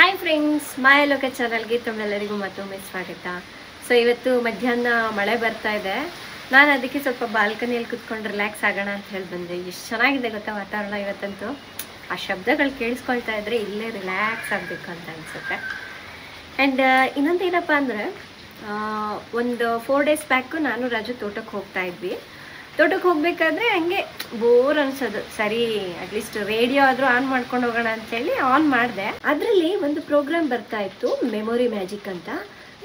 Hi friends, Mayaloka ಚಾನಲ್ಗೆ ತಮ್ಮೆಲ್ಲರಿಗೂ ಮತ್ತೊಮ್ಮೆ ಸ್ವಾಗತ. ಸೊ ಇವತ್ತು ಮಧ್ಯಾಹ್ನ ಮಳೆ ಬರ್ತಾ ಇದೆ. ನಾನು ಅದಕ್ಕೆ ಸ್ವಲ್ಪ ಬಾಲ್ಕನಿಯಲ್ಲಿ ಕುತ್ಕೊಂಡು ರಿಲ್ಯಾಕ್ಸ್ ಆಗೋಣ ಅಂತ ಹೇಳಿ ಬಂದೆ. ಎಷ್ಟು ಚೆನ್ನಾಗಿದೆ ಗೊತ್ತಾ ವಾತಾವರಣ ಇವತ್ತಂತೂ. ಆ ಶಬ್ದಗಳು ಕೇಳಿಸ್ಕೊಳ್ತಾ ಇದ್ರೆ ಇಲ್ಲೇ ರಿಲ್ಯಾಕ್ಸ್ ಆಗಬೇಕು ಅಂತ ಅನಿಸುತ್ತೆ. ಆ್ಯಂಡ್ ಇನ್ನೊಂದು ಏನಪ್ಪ ಅಂದರೆ, ಒಂದು 4 days ಬ್ಯಾಕು ನಾನು ರಾಜು ತೋಟಕ್ಕೆ ಹೋಗ್ತಾ ಇದ್ವಿ. ತೋಟಕ್ಕೆ ಹೋಗ್ಬೇಕಾದ್ರೆ ಹಂಗೆ ಬೋರ್ ಅನ್ಸೋದು. ಸರಿ, ಅಟ್ಲೀಸ್ಟ್ ರೇಡಿಯೋ ಆದರೂ ಆನ್ ಮಾಡ್ಕೊಂಡು ಹೋಗೋಣ ಅಂತೇಳಿ ಆನ್ ಮಾಡಿದೆ. ಅದರಲ್ಲಿ ಒಂದು ಪ್ರೋಗ್ರಾಮ್ ಬರ್ತಾ ಇತ್ತು, ಮೆಮೊರಿ ಮ್ಯಾಜಿಕ್ ಅಂತ.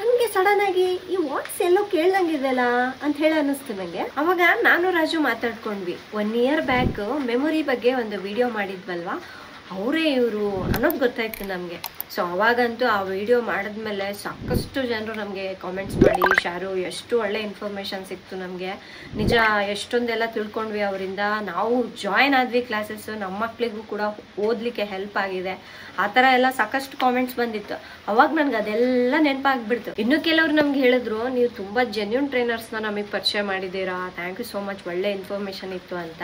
ನನಗೆ ಸಡನ್ ಆಗಿ ಈ ವಾಟ್ಸ್ ಎಲ್ಲೋ ಕೇಳ್ದಂಗಿದೆಯಲ್ಲ ಅಂತ ಹೇಳಿ ಅನ್ನಿಸ್ತು ನನಗೆ. ಅವಾಗ ನಾನು ರಾಜು ಮಾತಾಡ್ಕೊಂಡ್ವಿ. 1 year ಬ್ಯಾಕ್ ಮೆಮೊರಿ ಬಗ್ಗೆ ಒಂದು ವಿಡಿಯೋ ಮಾಡಿದ್ವಲ್ವಾ, ಅವರೇ ಇವರು ಅನ್ನೋದು ಗೊತ್ತಾಯ್ತು ನಮಗೆ. ಸೊ ಅವಾಗಂತೂ ಆ ವಿಡಿಯೋ ಮಾಡಿದ್ಮೇಲೆ ಸಾಕಷ್ಟು ಜನರು ನಮಗೆ ಕಾಮೆಂಟ್ಸ್ ಮಾಡಿ, ಶಾರು ಎಷ್ಟು ಒಳ್ಳೆ ಇನ್ಫಾರ್ಮೇಷನ್ ಸಿಕ್ತು ನಮಗೆ, ನಿಜ ಎಷ್ಟೊಂದೆಲ್ಲ ತಿಳ್ಕೊಂಡ್ವಿ ಅವರಿಂದ, ನಾವು ಜಾಯ್ನ್ ಆದ್ವಿ ಕ್ಲಾಸಸ್ಸು, ನಮ್ಮ ಮಕ್ಕಳಿಗೂ ಕೂಡ ಓದಲಿಕ್ಕೆ ಹೆಲ್ಪ್ ಆಗಿದೆ, ಆ ಥರ ಎಲ್ಲ ಸಾಕಷ್ಟು ಕಾಮೆಂಟ್ಸ್ ಬಂದಿತ್ತು. ಅವಾಗ ನನಗೆ ಅದೆಲ್ಲ ನೆನಪಾಗ್ಬಿಡ್ತು. ಇನ್ನು ಕೆಲವರು ನಮ್ಗೆ ಹೇಳಿದ್ರು, ನೀವು ತುಂಬ ಜೆನ್ಯೂನ್ ಟ್ರೈನರ್ಸ್ನ ನಮಗೆ ಪರಿಚಯ ಮಾಡಿದ್ದೀರಾ, ಥ್ಯಾಂಕ್ ಯು ಸೋ ಮಚ್, ಒಳ್ಳೆ ಇನ್ಫಾರ್ಮೇಷನ್ ಇತ್ತು ಅಂತ.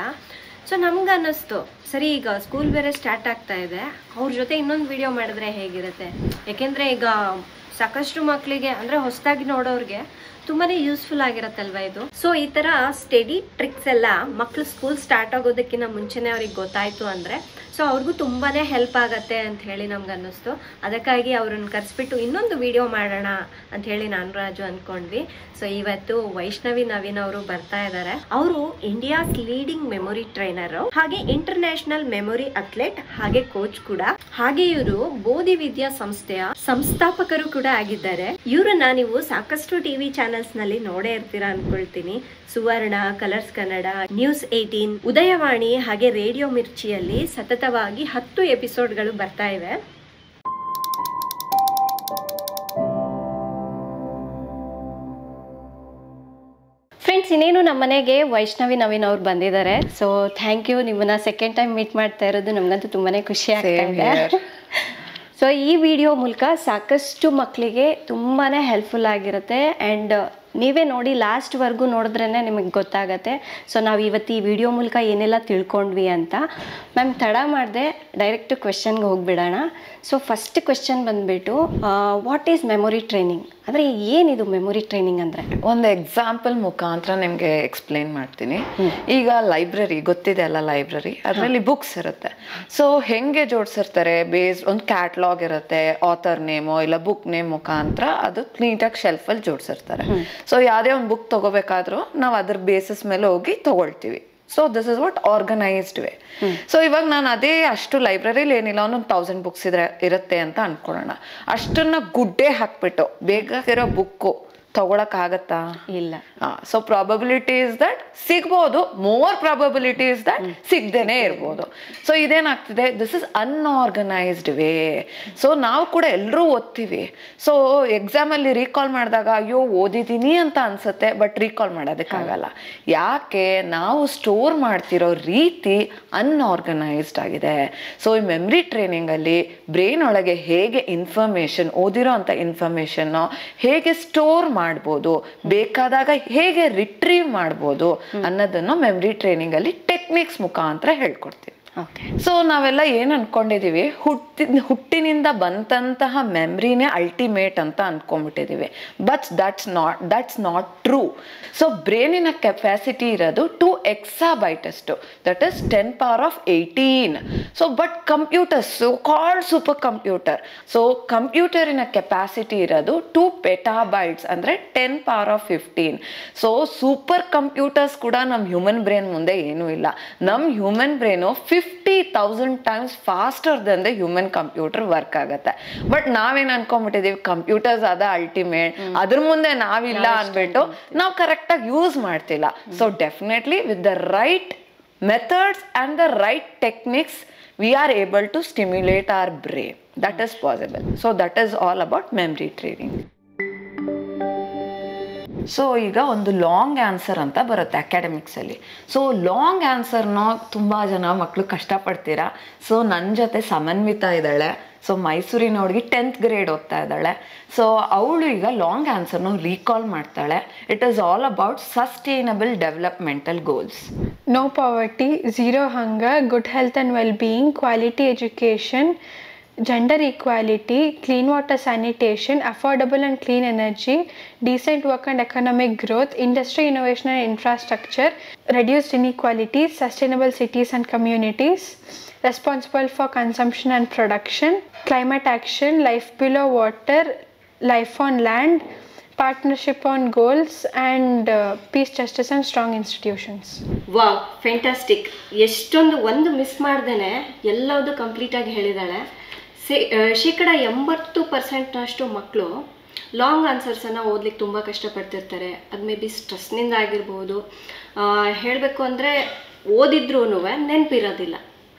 ಸೊ ನಮ್ಗೆ ಅನ್ನಿಸ್ತು, ಸರಿ ಈಗ ಸ್ಕೂಲ್ ಬೇರೆ ಸ್ಟಾರ್ಟ್ ಆಗ್ತಾ ಇದೆ, ಅವ್ರ ಜೊತೆ ಇನ್ನೊಂದು ವಿಡಿಯೋ ಮಾಡಿದ್ರೆ ಹೇಗಿರುತ್ತೆ. ಯಾಕೆಂದರೆ ಈಗ ಸಾಕಷ್ಟು ಮಕ್ಕಳಿಗೆ ಅಂದರೆ ಹೊಸದಾಗಿ ನೋಡೋರಿಗೆ ತುಂಬಾ ಯೂಸ್ಫುಲ್ ಆಗಿರತ್ತಲ್ವ ಇದು. ಸೊ ಈ ಥರ ಸ್ಟಡಿ ಟ್ರಿಕ್ಸ್ ಎಲ್ಲ ಮಕ್ಕಳು ಸ್ಕೂಲ್ ಸ್ಟಾರ್ಟ್ ಆಗೋದಕ್ಕಿಂತ ಮುಂಚೆನೇ ಅವ್ರಿಗೆ ಗೊತ್ತಾಯಿತು ಅಂದರೆ ಸೊ ಅವ್ರಿಗೂ ತುಂಬಾ ಹೆಲ್ಪ್ ಆಗತ್ತೆ ಅಂತ ಹೇಳಿ ನಮ್ಗೆ ಅನ್ನಿಸ್ತು. ಅದಕ್ಕಾಗಿ ಅವ್ರನ್ನ ಕರೆಸ್ಬಿಟ್ಟು ಇನ್ನೊಂದು ವಿಡಿಯೋ ಮಾಡೋಣ ಅಂತ ಹೇಳಿ ನಾನು ರಾಜು ಅಂದ್ಕೊಂಡ್ವಿ. ಸೊ ಇವತ್ತು ವೈಷ್ಣವಿ ನವೀನ್ ಅವರು ಬರ್ತಾ ಇದ್ದಾರೆ. ಅವರು ಇಂಡಿಯಾಸ್ ಲೀಡಿಂಗ್ ಮೆಮೊರಿ ಟ್ರೈನರ್, ಹಾಗೆ ಇಂಟರ್ನ್ಯಾಷನಲ್ ಮೆಮೊರಿ ಅಥ್ಲೆಟ್, ಹಾಗೆ ಕೋಚ್ ಕೂಡ. ಹಾಗೆ ಇವರು ಬೋಧಿ ವಿದ್ಯಾ ಸಂಸ್ಥೆಯ ಸಂಸ್ಥಾಪಕರು ಕೂಡ ಆಗಿದ್ದಾರೆ. ಇವರನ್ನ ನೀವು ಸಾಕಷ್ಟು ಟಿವಿ ಚಾನೆಲ್ಸ್ ನಲ್ಲಿ ನೋಡೇ ಇರ್ತೀರಾ ಅನ್ಕೊಳ್ತೀನಿ. ಸುವರ್ಣ, ಕಲರ್ಸ್ ಕನ್ನಡ, ನ್ಯೂಸ್ 18, ಉದಯವಾಣಿ ಹಾಗೆ ರೇಡಿಯೋ ಮಿರ್ಚಿಯಲ್ಲಿ ಸತತವಾಗಿ 10 ಎಪಿಸೋಡ್ಗಳು ಬರ್ತಾ ಇವೆ. ಫ್ರೆಂಡ್ಸ್, ಇನ್ನೇನು ನಮ್ಮ ಮನೆಗೆ ವೈಷ್ಣವಿ ನವೀನ್ ಅವ್ರು ಬಂದಿದ್ದಾರೆ. ಸೊ ಥ್ಯಾಂಕ್ ಯು, ನಿಮ್ಮನ್ನ ಸೆಕೆಂಡ್ ಟೈಮ್ ಮೀಟ್ ಮಾಡ್ತಾ ಇರೋದು ನಮ್ಗಂತೂ ತುಂಬಾನೇ ಖುಷಿ ಆಗ್ತಾ ಇದೆ. ಸೊ ಈ ವಿಡಿಯೋ ಮೂಲಕ ಸಾಕಷ್ಟು ಮಕ್ಕಳಿಗೆ ತುಂಬಾ ಹೆಲ್ಪ್ಫುಲ್ ಆಗಿರುತ್ತೆ. ಆ್ಯಂಡ್ ನೀವೇ ನೋಡಿ, ಲಾಸ್ಟ್ವರೆಗೂ ನೋಡಿದ್ರೇ ನಿಮಗೆ ಗೊತ್ತಾಗತ್ತೆ. ಸೊ ನಾವು ಇವತ್ತು ಈ ವಿಡಿಯೋ ಮೂಲಕ ಏನೆಲ್ಲ ತಿಳ್ಕೊಂಡ್ವಿ ಅಂತ. ಮ್ಯಾಮ್, ತಡ ಮಾಡಿದೆ, ಡೈರೆಕ್ಟ್ ಕ್ವೆಶನ್ಗೆ ಹೋಗಿಬಿಡೋಣ. ಸೊ ಫಸ್ಟ್ ಕ್ವೆಶನ್ ಬಂದುಬಿಟ್ಟು, ವಾಟ್ ಈಸ್ ಮೆಮೊರಿ ಟ್ರೈನಿಂಗ್ ಅಂದರೆ ಏನಿದು ಮೆಮೊರಿ ಟ್ರೈನಿಂಗ್ ಅಂದರೆ? ಒಂದು ಎಕ್ಸಾಂಪಲ್ ಮುಖಾಂತರ ನಿಮಗೆ ಎಕ್ಸ್ಪ್ಲೇನ್ ಮಾಡ್ತೀನಿ. ಈಗ ಲೈಬ್ರರಿ ಗೊತ್ತಿದೆ ಅಲ್ಲ, ಲೈಬ್ರರಿ ಅದರಲ್ಲಿ ಬುಕ್ಸ್ ಇರುತ್ತೆ. ಸೊ ಹೆಂಗೆ ಜೋಡಿಸಿರ್ತಾರೆ, ಬೇಸ್ಡ್ ಒಂದು ಕ್ಯಾಟ್ಲಾಗ್ ಇರುತ್ತೆ, ಆಥರ್ ನೇಮೋ ಇಲ್ಲ ಬುಕ್ ನೇಮ್ ಮುಖಾಂತರ ಅದು ನೀಟಾಗಿ ಶೆಲ್ಫಲ್ಲಿ ಜೋಡಿಸಿರ್ತಾರೆ. ಸೊ ಯಾವುದೇ ಒಂದು ಬುಕ್ ತಗೋಬೇಕಾದ್ರೂ ನಾವು ಅದ್ರ ಬೇಸಿಸ್ ಮೇಲೆ ಹೋಗಿ ತಗೊಳ್ತೀವಿ. So this is what organised way. So ಇವಾಗ ನಾನು ಅದೇ ಅಷ್ಟು ಲೈಬ್ರರಿಲಿ ಏನಿಲ್ಲ, ಒಂದೊಂದು 1000 ಬುಕ್ಸ್ ಇರುತ್ತೆ ಅಂತ ಅನ್ಕೊಳ್ಳೋಣ. ಅಷ್ಟನ್ನ ಗುಡ್ಡೆ ಹಾಕ್ಬಿಟ್ಟು ಬೇಕಾಗಿರೋ ಬುಕ್ಕು ತಗೊಳಕ್ಕಾಗತ್ತಾ? ಇಲ್ಲ. ಸೊ ಪ್ರಾಬಬಿಲಿಟಿ ಇಸ್ ದಟ್ ಸಿಗ್ಬೋದು, ಮೋರ್ ಪ್ರಾಬಬಿಲಿಟಿ ಇಸ್ ದಟ್ ಸಿಗ್ದೇನೆ ಇರ್ಬೋದು. ಸೊ ಇದೇನಾಗ್ತಿದೆ, this is unorganised way. So ನಾವು ಕೂಡ ಎಲ್ಲರೂ ಓದ್ತೀವಿ. ಸೊ ಎಕ್ಸಾಮಲ್ಲಿ ರೀಕಾಲ್ ಮಾಡಿದಾಗ ಅಯ್ಯೋ ಓದಿದ್ದೀನಿ ಅಂತ ಅನ್ಸುತ್ತೆ, ಬಟ್ ರೀಕಾಲ್ ಮಾಡೋದಕ್ಕಾಗಲ್ಲ. ಯಾಕೆ? ನಾವು ಸ್ಟೋರ್ ಮಾಡ್ತಿರೋ ರೀತಿ ಅನ್ಆರ್ಗನೈಸ್ಡ್ ಆಗಿದೆ. ಸೊ ಈ ಮೆಮ್ರಿ ಟ್ರೈನಿಂಗಲ್ಲಿ ಬ್ರೈನ್ ಒಳಗೆ ಹೇಗೆ ಇನ್ಫಾರ್ಮೇಷನ್, ಓದಿರೋ ಅಂಥ ಇನ್ಫಾರ್ಮೇಷನ್ನು ಹೇಗೆ ಸ್ಟೋರ್ ಮಾಡ್ಬೋದು, ಬೇಕಾದಾಗ ಹೇಗೆ ರಿಟ್ರೀವ್ ಮಾಡ್ಬೋದು ಅನ್ನೋದನ್ನು ಮೆಮ್ರಿ ಟ್ರೈನಿಂಗ್ ಅಲ್ಲಿ ಟೆಕ್ನಿಕ್ಸ್ ಮುಖಾಂತರ ಹೇಳ್ಕೊಡ್ತೀವಿ. ಸೊ ನಾವೆಲ್ಲ ಏನ್ ಅನ್ಕೊಂಡಿದೀವಿ, ಹುಟ್ಟಿನಿಂದ ಬಂದಂತಹ ಮೆಮ್ರಿನೇ ಅಲ್ಟಿಮೇಟ್ ಅಂತ ಅನ್ಕೊಂಡ್ಬಿಟ್ಟಿದೀವಿ. But that's not true. So ಬ್ರೈನಿನ ಕೆಪಾಸಿಟಿ ಇರೋದು 2 exabyte ಅಷ್ಟು, that is 10^18. So but computers, called supercomputer, so ಕಂಪ್ಯೂಟರಿನ ಕೆಪಾಸಿಟಿ ಇರೋದು 2 petabytes ಅಂದ್ರೆ 10^15. ಸೊ ಸೂಪರ್ ಕಂಪ್ಯೂಟರ್ಸ್ ಕೂಡ ನಮ್ಮ ಹ್ಯೂಮನ್ ಬ್ರೈನ್ ಮುಂದೆ ಏನೂ ಇಲ್ಲ. ನಮ್ಮ human brain 50,000 times faster than the human computer work ಆಗುತ್ತೆ. ಬಟ್ ನಾವೇನ್ ಅನ್ಕೊಂಡ್ಬಿಟ್ಟಿದೀವಿ, ಕಂಪ್ಯೂಟರ್ಸ್ ಅದ ಅಲ್ಟಿಮೇಟ್, ಅದ್ರ ಮುಂದೆ ನಾವಿಲ್ಲ ಅನ್ಬಿಟ್ಟು ನಾವು ಕರೆಕ್ಟ್ ಆಗಿ ಯೂಸ್ ಮಾಡ್ತಿಲ್ಲ. So definitely with the right methods and the right techniques we are able to stimulate our brain. That is possible. So that is all about memory training. So ಈಗ ಒಂದು long answer ಅಂತ ಬರುತ್ತೆ ಅಕಾಡೆಮಿಕ್ಸಲ್ಲಿ. So long ಆನ್ಸರ್ನ ತುಂಬ ಜನ ಮಕ್ಕಳು ಕಷ್ಟಪಡ್ತೀರಾ. So ನನ್ನ ಜೊತೆ ಸಮನ್ವಿತ ಇದ್ದಾಳೆ. ಸೊ ಮೈಸೂರಿನ ಹುಡುಗಿ 10th grade ಓದ್ತಾ ಇದ್ದಾಳೆ. ಸೊ ಅವಳು ಈಗ ಲಾಂಗ್ ಆನ್ಸರ್ನ ರೀಕಾಲ್ ಮಾಡ್ತಾಳೆ. It is all about sustainable developmental goals. No poverty, zero hunger, good health and well being, quality education, gender equality, clean water sanitation, affordable and clean energy, decent work and economic growth, industry innovation and infrastructure, reduced inequalities, sustainable cities and communities, responsible for consumption and production, climate action, life below water, life on land, partnership on goals, and peace, justice and strong institutions. Wow, fantastic. ಎಷ್ಟೊಂದು ಒಂದು miss ಮಾಡ್ದೇನೆ ಎಲ್ಲವುದು ಕಂಪ್ಲೀಟಾಗಿ ಹೇಳಿದಾಳೆ. ಶೇಕಡ 80% ಮಕ್ಕಳು long ಆನ್ಸರ್ಸನ್ನು ಓದ್ಲಿಕ್ಕೆ ತುಂಬ ಕಷ್ಟಪಡ್ತಿರ್ತಾರೆ. ಅದು may be ಸ್ಟ್ರೆಸ್ನಿಂದ ಆಗಿರ್ಬೋದು. ಹೇಳಬೇಕು ಅಂದರೆ ಓದಿದ್ರೂ ನೆನಪಿರೋದಿಲ್ಲ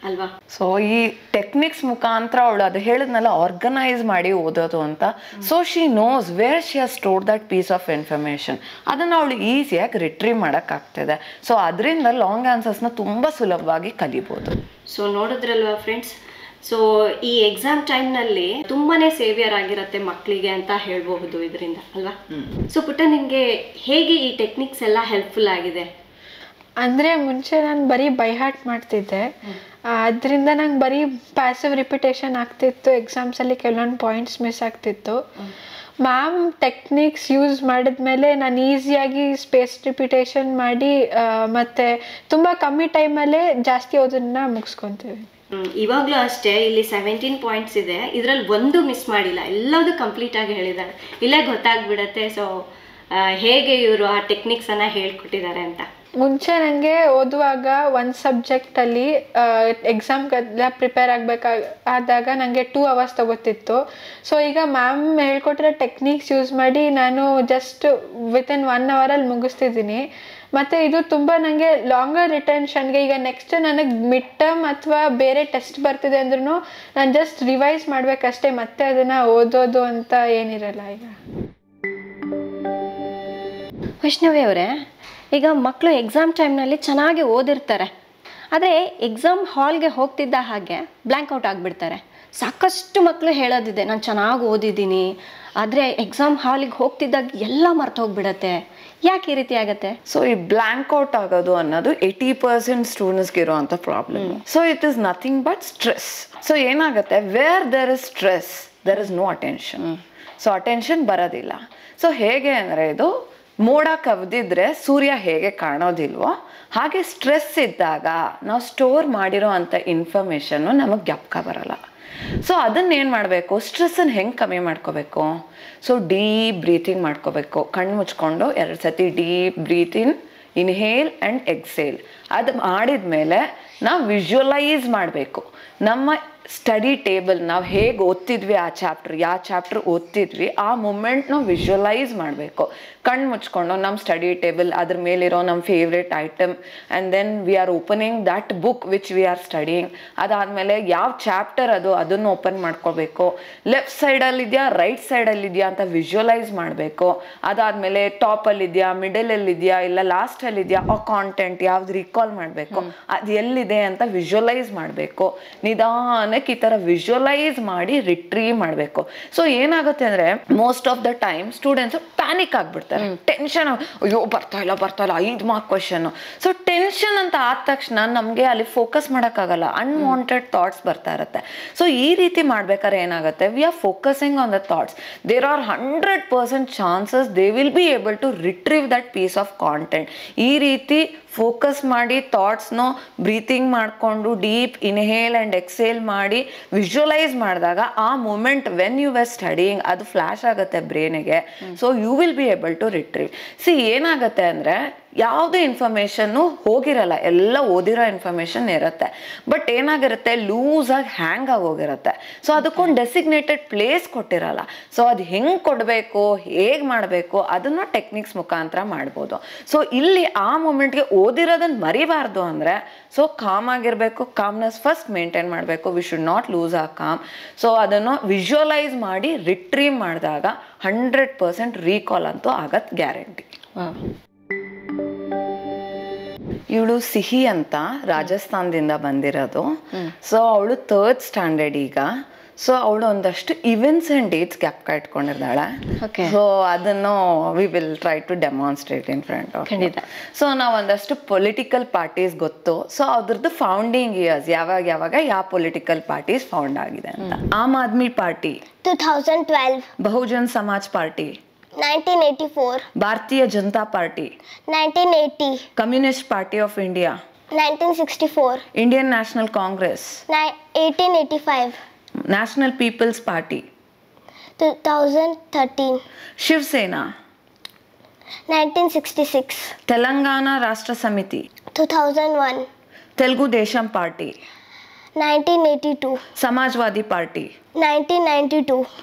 ಅಲ್ವಾ? ಸೊ ಈ ಟೆಕ್ನಿಕ್ಸ್ ಮುಖಾಂತರ ಅವಳು ಅದು ಹೇಳಿದ್ನಲ್ಲ, ಆರ್ಗನೈಸ್ ಮಾಡಿ ಓದೋದು ಅಂತ. So she knows where she has stored that piece of information. ಅದನ್ನು ಅವಳು ಈಸಿಯಾಗಿ ರಿಟ್ರೀವ್ ಮಾಡೋಕ್ಕಾಗ್ತಿದೆ. ಸೊ ಅದರಿಂದ ಲಾಂಗ್ ಆನ್ಸರ್ಸ್ನ ತುಂಬ ಸುಲಭವಾಗಿ ಕಲಿಬೋದು. ಸೊ ನೋಡಿದ್ರಲ್ವಾ ಫ್ರೆಂಡ್ಸ್? ಸೊ ಈ ಎಕ್ಸಾಮ್ ಟೈಮ್ನಲ್ಲಿ ತುಂಬಾ ಸೇವಿಯರ್ ಆಗಿರುತ್ತೆ ಮಕ್ಕಳಿಗೆ ಅಂತ ಹೇಳ್ಬಹುದು ಇದರಿಂದ ಅಲ್ವಾ? ಸೊ ಪುಟ್ಟ, ನಿಮಗೆ ಹೇಗೆ ಈ ಟೆಕ್ನಿಕ್ಸ್ ಎಲ್ಲ ಹೆಲ್ಪ್ಫುಲ್ ಆಗಿದೆ? ಅಂದರೆ ಮುಂಚೆ ನಾನು ಬರೀ ಬೈ ಹಾರ್ಟ್ ಮಾಡ್ತಿದ್ದೆ. ಅದರಿಂದ ನಂಗೆ ಬರೀ ಪ್ಯಾಸಿವ್ ರಿಪಿಟೇಷನ್ ಆಗ್ತಿತ್ತು. ಎಕ್ಸಾಮ್ಸಲ್ಲಿ ಕೆಲವೊಂದು ಪಾಯಿಂಟ್ಸ್ ಮಿಸ್ ಆಗ್ತಿತ್ತು. ಮ್ಯಾಮ್ ಟೆಕ್ನಿಕ್ಸ್ ಯೂಸ್ ಮಾಡಿದ್ಮೇಲೆ ನಾನು ಈಸಿಯಾಗಿ ಸ್ಪೇಸ್ ರಿಪಿಟೇಷನ್ ಮಾಡಿ ಮತ್ತು ತುಂಬ ಕಮ್ಮಿ ಟೈಮಲ್ಲೇ ಜಾಸ್ತಿ ಓದನ್ನ ಮುಗಿಸ್ಕೊತೀವಿ. ಇವಾಗಲೂ ಅಷ್ಟೇ, ಇಲ್ಲಿ 17 ಪಾಯಿಂಟ್ಸ್ ಇದೆ. ಇದರಲ್ಲಿ ಒಂದು ಮಿಸ್ ಮಾಡಿಲ್ಲ, ಎಲ್ಲದೂ ಕಂಪ್ಲೀಟ್ ಆಗಿ ಹೇಳಿದ್ದಾರೆ. ಇಲ್ಲೇ ಗೊತ್ತಾಗ್ಬಿಡತ್ತೆ ಸೊ ಹೇಗೆ ಇವರು ಆ ಟೆಕ್ನಿಕ್ಸನ್ನು ಹೇಳ್ಕೊಟ್ಟಿದ್ದಾರೆ ಅಂತ. ಮುಂಚೆ ನನಗೆ ಓದುವಾಗ ಒಂದು ಸಬ್ಜೆಕ್ಟಲ್ಲಿ ಎಕ್ಸಾಮ್ಗೆಲ್ಲ ಪ್ರಿಪೇರ್ ಆದಾಗ ನನಗೆ 2 hours ತಗೋತಿತ್ತು. ಸೊ ಈಗ ಮ್ಯಾಮ್ ಹೇಳ್ಕೊಟ್ಟಿರೋ ಟೆಕ್ನಿಕ್ಸ್ ಯೂಸ್ ಮಾಡಿ ನಾನು ಜಸ್ಟ್ ವಿತಿನ್ 1 hour ಮುಗಿಸ್ತಿದ್ದೀನಿ. ಮತ್ತು ಇದು ತುಂಬ ನನಗೆ ಲಾಂಗರ್ ರಿಟೆನ್ಷನ್ಗೆ, ಈಗ ನೆಕ್ಸ್ಟ್ ನನಗೆ ಮಿಡ್ ಟರ್ಮ್ ಅಥವಾ ಬೇರೆ ಟೆಸ್ಟ್ ಬರ್ತಿದೆ ಅಂದ್ರೂ ನಾನು ಜಸ್ಟ್ ರಿವೈಸ್ ಮಾಡಬೇಕಷ್ಟೇ, ಮತ್ತೆ ಅದನ್ನು ಓದೋದು ಅಂತ ಏನಿರಲ್ಲ. ಈಗ ವೈಷ್ಣವಿ ಅವರೇ, ಈಗ ಮಕ್ಕಳು ಎಕ್ಸಾಮ್ ಟೈಮ್ನಲ್ಲಿ ಚೆನ್ನಾಗಿ ಓದಿರ್ತಾರೆ, ಆದರೆ ಎಕ್ಸಾಮ್ ಹಾಲ್ಗೆ ಹೋಗ್ತಿದ್ದ ಹಾಗೆ ಬ್ಲ್ಯಾಂಕ್ ಔಟ್ ಆಗಿಬಿಡ್ತಾರೆ. ಸಾಕಷ್ಟು ಮಕ್ಕಳು ಹೇಳೋದಿದೆ, ನಾನು ಚೆನ್ನಾಗಿ ಓದಿದ್ದೀನಿ, ಆದರೆ ಎಕ್ಸಾಮ್ ಹಾಲಿಗೆ ಹೋಗ್ತಿದ್ದಾಗ ಎಲ್ಲ ಮರ್ತೋಗ್ಬಿಡತ್ತೆ. ಯಾಕೆ ಈ ರೀತಿ ಆಗುತ್ತೆ? ಸೊ ಈ ಬ್ಲ್ಯಾಂಕ್ ಔಟ್ ಆಗೋದು ಅನ್ನೋದು 80% ಸ್ಟೂಡೆಂಟ್ಸ್ಗೆ ಇರೋವಂಥ problem. So it is nothing but stress. So ಏನಾಗುತ್ತೆ, where there is stress there is no attention. So attention ಬರೋದಿಲ್ಲ. ಸೊ ಹೇಗೆ ಅಂದರೆ, ಇದು ಮೋಡ ಕವಿದಿದ್ರೆ ಸೂರ್ಯ ಹೇಗೆ ಕಾಣೋದಿಲ್ವೋ ಹಾಗೆ ಸ್ಟ್ರೆಸ್ ಇದ್ದಾಗ ನಾವು ಸ್ಟೋರ್ ಮಾಡಿರೋ ಅಂಥ ಇನ್ಫಾರ್ಮೇಷನ್ನು ನಮಗೆ ಜ್ಞಾಪಕ ಬರಲ್ಲ. ಸೊ ಅದನ್ನೇನು ಮಾಡಬೇಕು, ಸ್ಟ್ರೆಸ್ಸನ್ನು ಹೆಂಗೆ ಕಮ್ಮಿ ಮಾಡ್ಕೋಬೇಕು? ಸೊ ಡೀಪ್ ಬ್ರೀತಿಂಗ್ ಮಾಡ್ಕೋಬೇಕು. ಕಣ್ಣು ಮುಚ್ಕೊಂಡು 2 ಸತಿ deep breathing, inhale and exhale. ಅದು ಮಾಡಿದ್ಮೇಲೆ ನಾವು ವಿಜುವಲೈಸ್ ಮಾಡಬೇಕು. ನಮ್ಮ ಸ್ಟಡಿ ಟೇಬಲ್ ನಾವು ಹೇಗೆ ಓದ್ತಿದ್ವಿ, ಆ ಚಾಪ್ಟರ್ ಯಾವ ಚಾಪ್ಟರ್ ಓದ್ತಿದ್ವಿ ಆ ಮೂಮೆಂಟ್ ನಾವು ವಿಜುವಲೈಸ್ ಮಾಡಬೇಕು. ಕಣ್ಣು ಮುಚ್ಕೊಂಡು ನಮ್ಮ ಸ್ಟಡಿ ಟೇಬಲ್, ಅದ್ರ ಮೇಲಿರೋ ನಮ್ಮ favourite item, and then we are opening that book which we are studying. ಅದಾದಮೇಲೆ ಯಾವ ಚಾಪ್ಟರ್ ಅದನ್ನು ಓಪನ್ ಮಾಡ್ಕೋಬೇಕು. ಲೆಫ್ಟ್ ಸೈಡಲ್ಲಿದೆಯಾ ರೈಟ್ ಸೈಡಲ್ಲಿದೆಯಾ ಅಂತ ವಿಜುವಲೈಸ್ ಮಾಡಬೇಕು. ಅದಾದಮೇಲೆ ಟಾಪಲ್ಲಿದೆಯಾ, ಮಿಡಲಲ್ಲಿದೆಯಾ, ಇಲ್ಲ ಲಾಸ್ಟಲ್ಲಿದೆಯಾ, ಆ ಕಾಂಟೆಂಟ್ ಯಾವ್ದು ರಿಕಾಲ್ ಮಾಡಬೇಕು, ಅದು ಎಲ್ಲಿದೆ ಅಂತ ವಿಜುವಲೈಸ್ ಮಾಡಬೇಕು. ನಿಧಾನಕ್ಕೆ ಈ ಥರ ವಿಜುವಲೈಸ್ ಮಾಡಿ ರಿಟ್ರೀವ್ ಮಾಡಬೇಕು. ಸೊ ಏನಾಗುತ್ತೆ ಅಂದರೆ, most of the time students panic ಆಗಿಬಿಡ್ತಾರೆ. ಟೆನ್ಷನ್, ಅಯ್ಯೋ ಬರ್ತಾ ಇಲ್ಲ 5 ಮಾರ್ಕ್ ಕ್ವಶನ್ನು. ಸೊ ಟೆನ್ಷನ್ ಅಂತ ಆದ ತಕ್ಷಣ ನಮಗೆ ಅಲ್ಲಿ ಫೋಕಸ್ ಮಾಡೋಕ್ಕಾಗಲ್ಲ, ಅನ್ವಾಂಟೆಡ್ ಥಾಟ್ಸ್ ಬರ್ತಾ ಇರುತ್ತೆ. ಸೊ ಈ ರೀತಿ ಮಾಡ್ಬೇಕಾದ್ರೆ ಏನಾಗುತ್ತೆ, we are focusing on the thoughts. There are 100% chances they will be able to retrieve that piece of content. ಈ ರೀತಿ ಫೋಕಸ್ ಮಾಡಿ ಥಾಟ್ಸ್ನೋ ಬ್ರೀತಿಂಗ್ ಮಾಡಿಕೊಂಡು ಡೀಪ್ ಇನ್ಹೇಲ್ ಆ್ಯಂಡ್ ಎಕ್ಸೇಲ್ ಮಾಡಿ ವಿಜುವಲೈಸ್ ಮಾಡಿದಾಗ ಆ moment when you were studying ಅದು flash ಆಗುತ್ತೆ ಬ್ರೈನಿಗೆ. So you will be able to retrieve. ಏನಾಗುತ್ತೆ ಅಂದರೆ, ಯಾವುದೇ ಇನ್ಫಾರ್ಮೇಷನ್ನು ಹೋಗಿರಲ್ಲ, ಎಲ್ಲ ಓದಿರೋ ಇನ್ಫಾರ್ಮೇಷನ್ ಇರುತ್ತೆ. ಬಟ್ ಏನಾಗಿರುತ್ತೆ, ಲೂಸಾಗಿ ಹ್ಯಾಂಗ್ ಆಗೋಗಿರುತ್ತೆ. ಸೊ ಅದಕ್ಕೊಂದು ಡೆಸಿಗ್ನೇಟೆಡ್ ಪ್ಲೇಸ್ ಕೊಟ್ಟಿರಲ್ಲ. ಸೊ ಅದು ಹೆಂಗೆ ಕೊಡಬೇಕು, ಹೇಗೆ ಮಾಡಬೇಕು ಅದನ್ನು ಟೆಕ್ನಿಕ್ಸ್ ಮುಖಾಂತರ ಮಾಡ್ಬೋದು. ಸೊ ಇಲ್ಲಿ ಆ ಮೂಮೆಂಟ್ಗೆ ಓದಿರೋದನ್ನು ಮರಿಬಾರ್ದು ಅಂದರೆ, ಸೊ ಕಾಮ್ ಆಗಿರಬೇಕು. ಕಾಮ್ನೆಸ್ ಫಸ್ಟ್ ಮೇಂಟೈನ್ ಮಾಡಬೇಕು. ವಿ ಶುಡ್ ನಾಟ್ ಲೂಸ್ ಆ ಕಾಮ್. ಸೊ ಅದನ್ನು ವಿಜುವಲೈಸ್ ಮಾಡಿ ರಿಟ್ರೀವ್ ಮಾಡಿದಾಗ 100% ರೀಕಾಲ್ ಅಂತೂ ಆಗತ್ತೆ, ಗ್ಯಾರಂಟಿ. ಇವಳು ಸಿಹಿ ಅಂತ ರಾಜಸ್ಥಾನದಿಂದ ಬಂದಿರೋದು. ಸೊ ಅವಳು 3rd ಸ್ಟ್ಯಾಂಡರ್ಡ್ ಈಗ. ಸೊ ಅವಳು ಒಂದಷ್ಟು ಇವೆಂಟ್ಸ್ ಆ್ಯಂಡ್ ಡೇಟ್ಸ್ ಗ್ಯಾಪ್ ಇಟ್ಕೊಂಡಿದ್ದಾಳೆ. Okay. ಸೊ ಅದನ್ನು we will try to demonstrate in front of. ಖಂಡಿತ. ಸೊ ನಾವು ಒಂದಷ್ಟು ಪೊಲಿಟಿಕಲ್ ಪಾರ್ಟೀಸ್ ಗೊತ್ತು. ಸೊ ಅದ್ರದ್ದು ಫೌಂಡಿಂಗ್ ಇಯರ್ಸ್ ಯಾವಾಗ ಯಾವ ಪೊಲಿಟಿಕಲ್ ಪಾರ್ಟೀಸ್ ಫೌಂಡ್ ಆಗಿದೆ ಅಂತ. Aam Aadmi Party 2012, Bahujan Samaj Party, 1984, Bharatiya Janata Party, 1980, Communist Party of India, 1964, Indian National Congress, 1885, National People's Party, 2013, Shiv Sena, 1966, Telangana Rashtra Samithi, 2001, Telugu Desam Party, 1982, Samajwadi Party, 1992,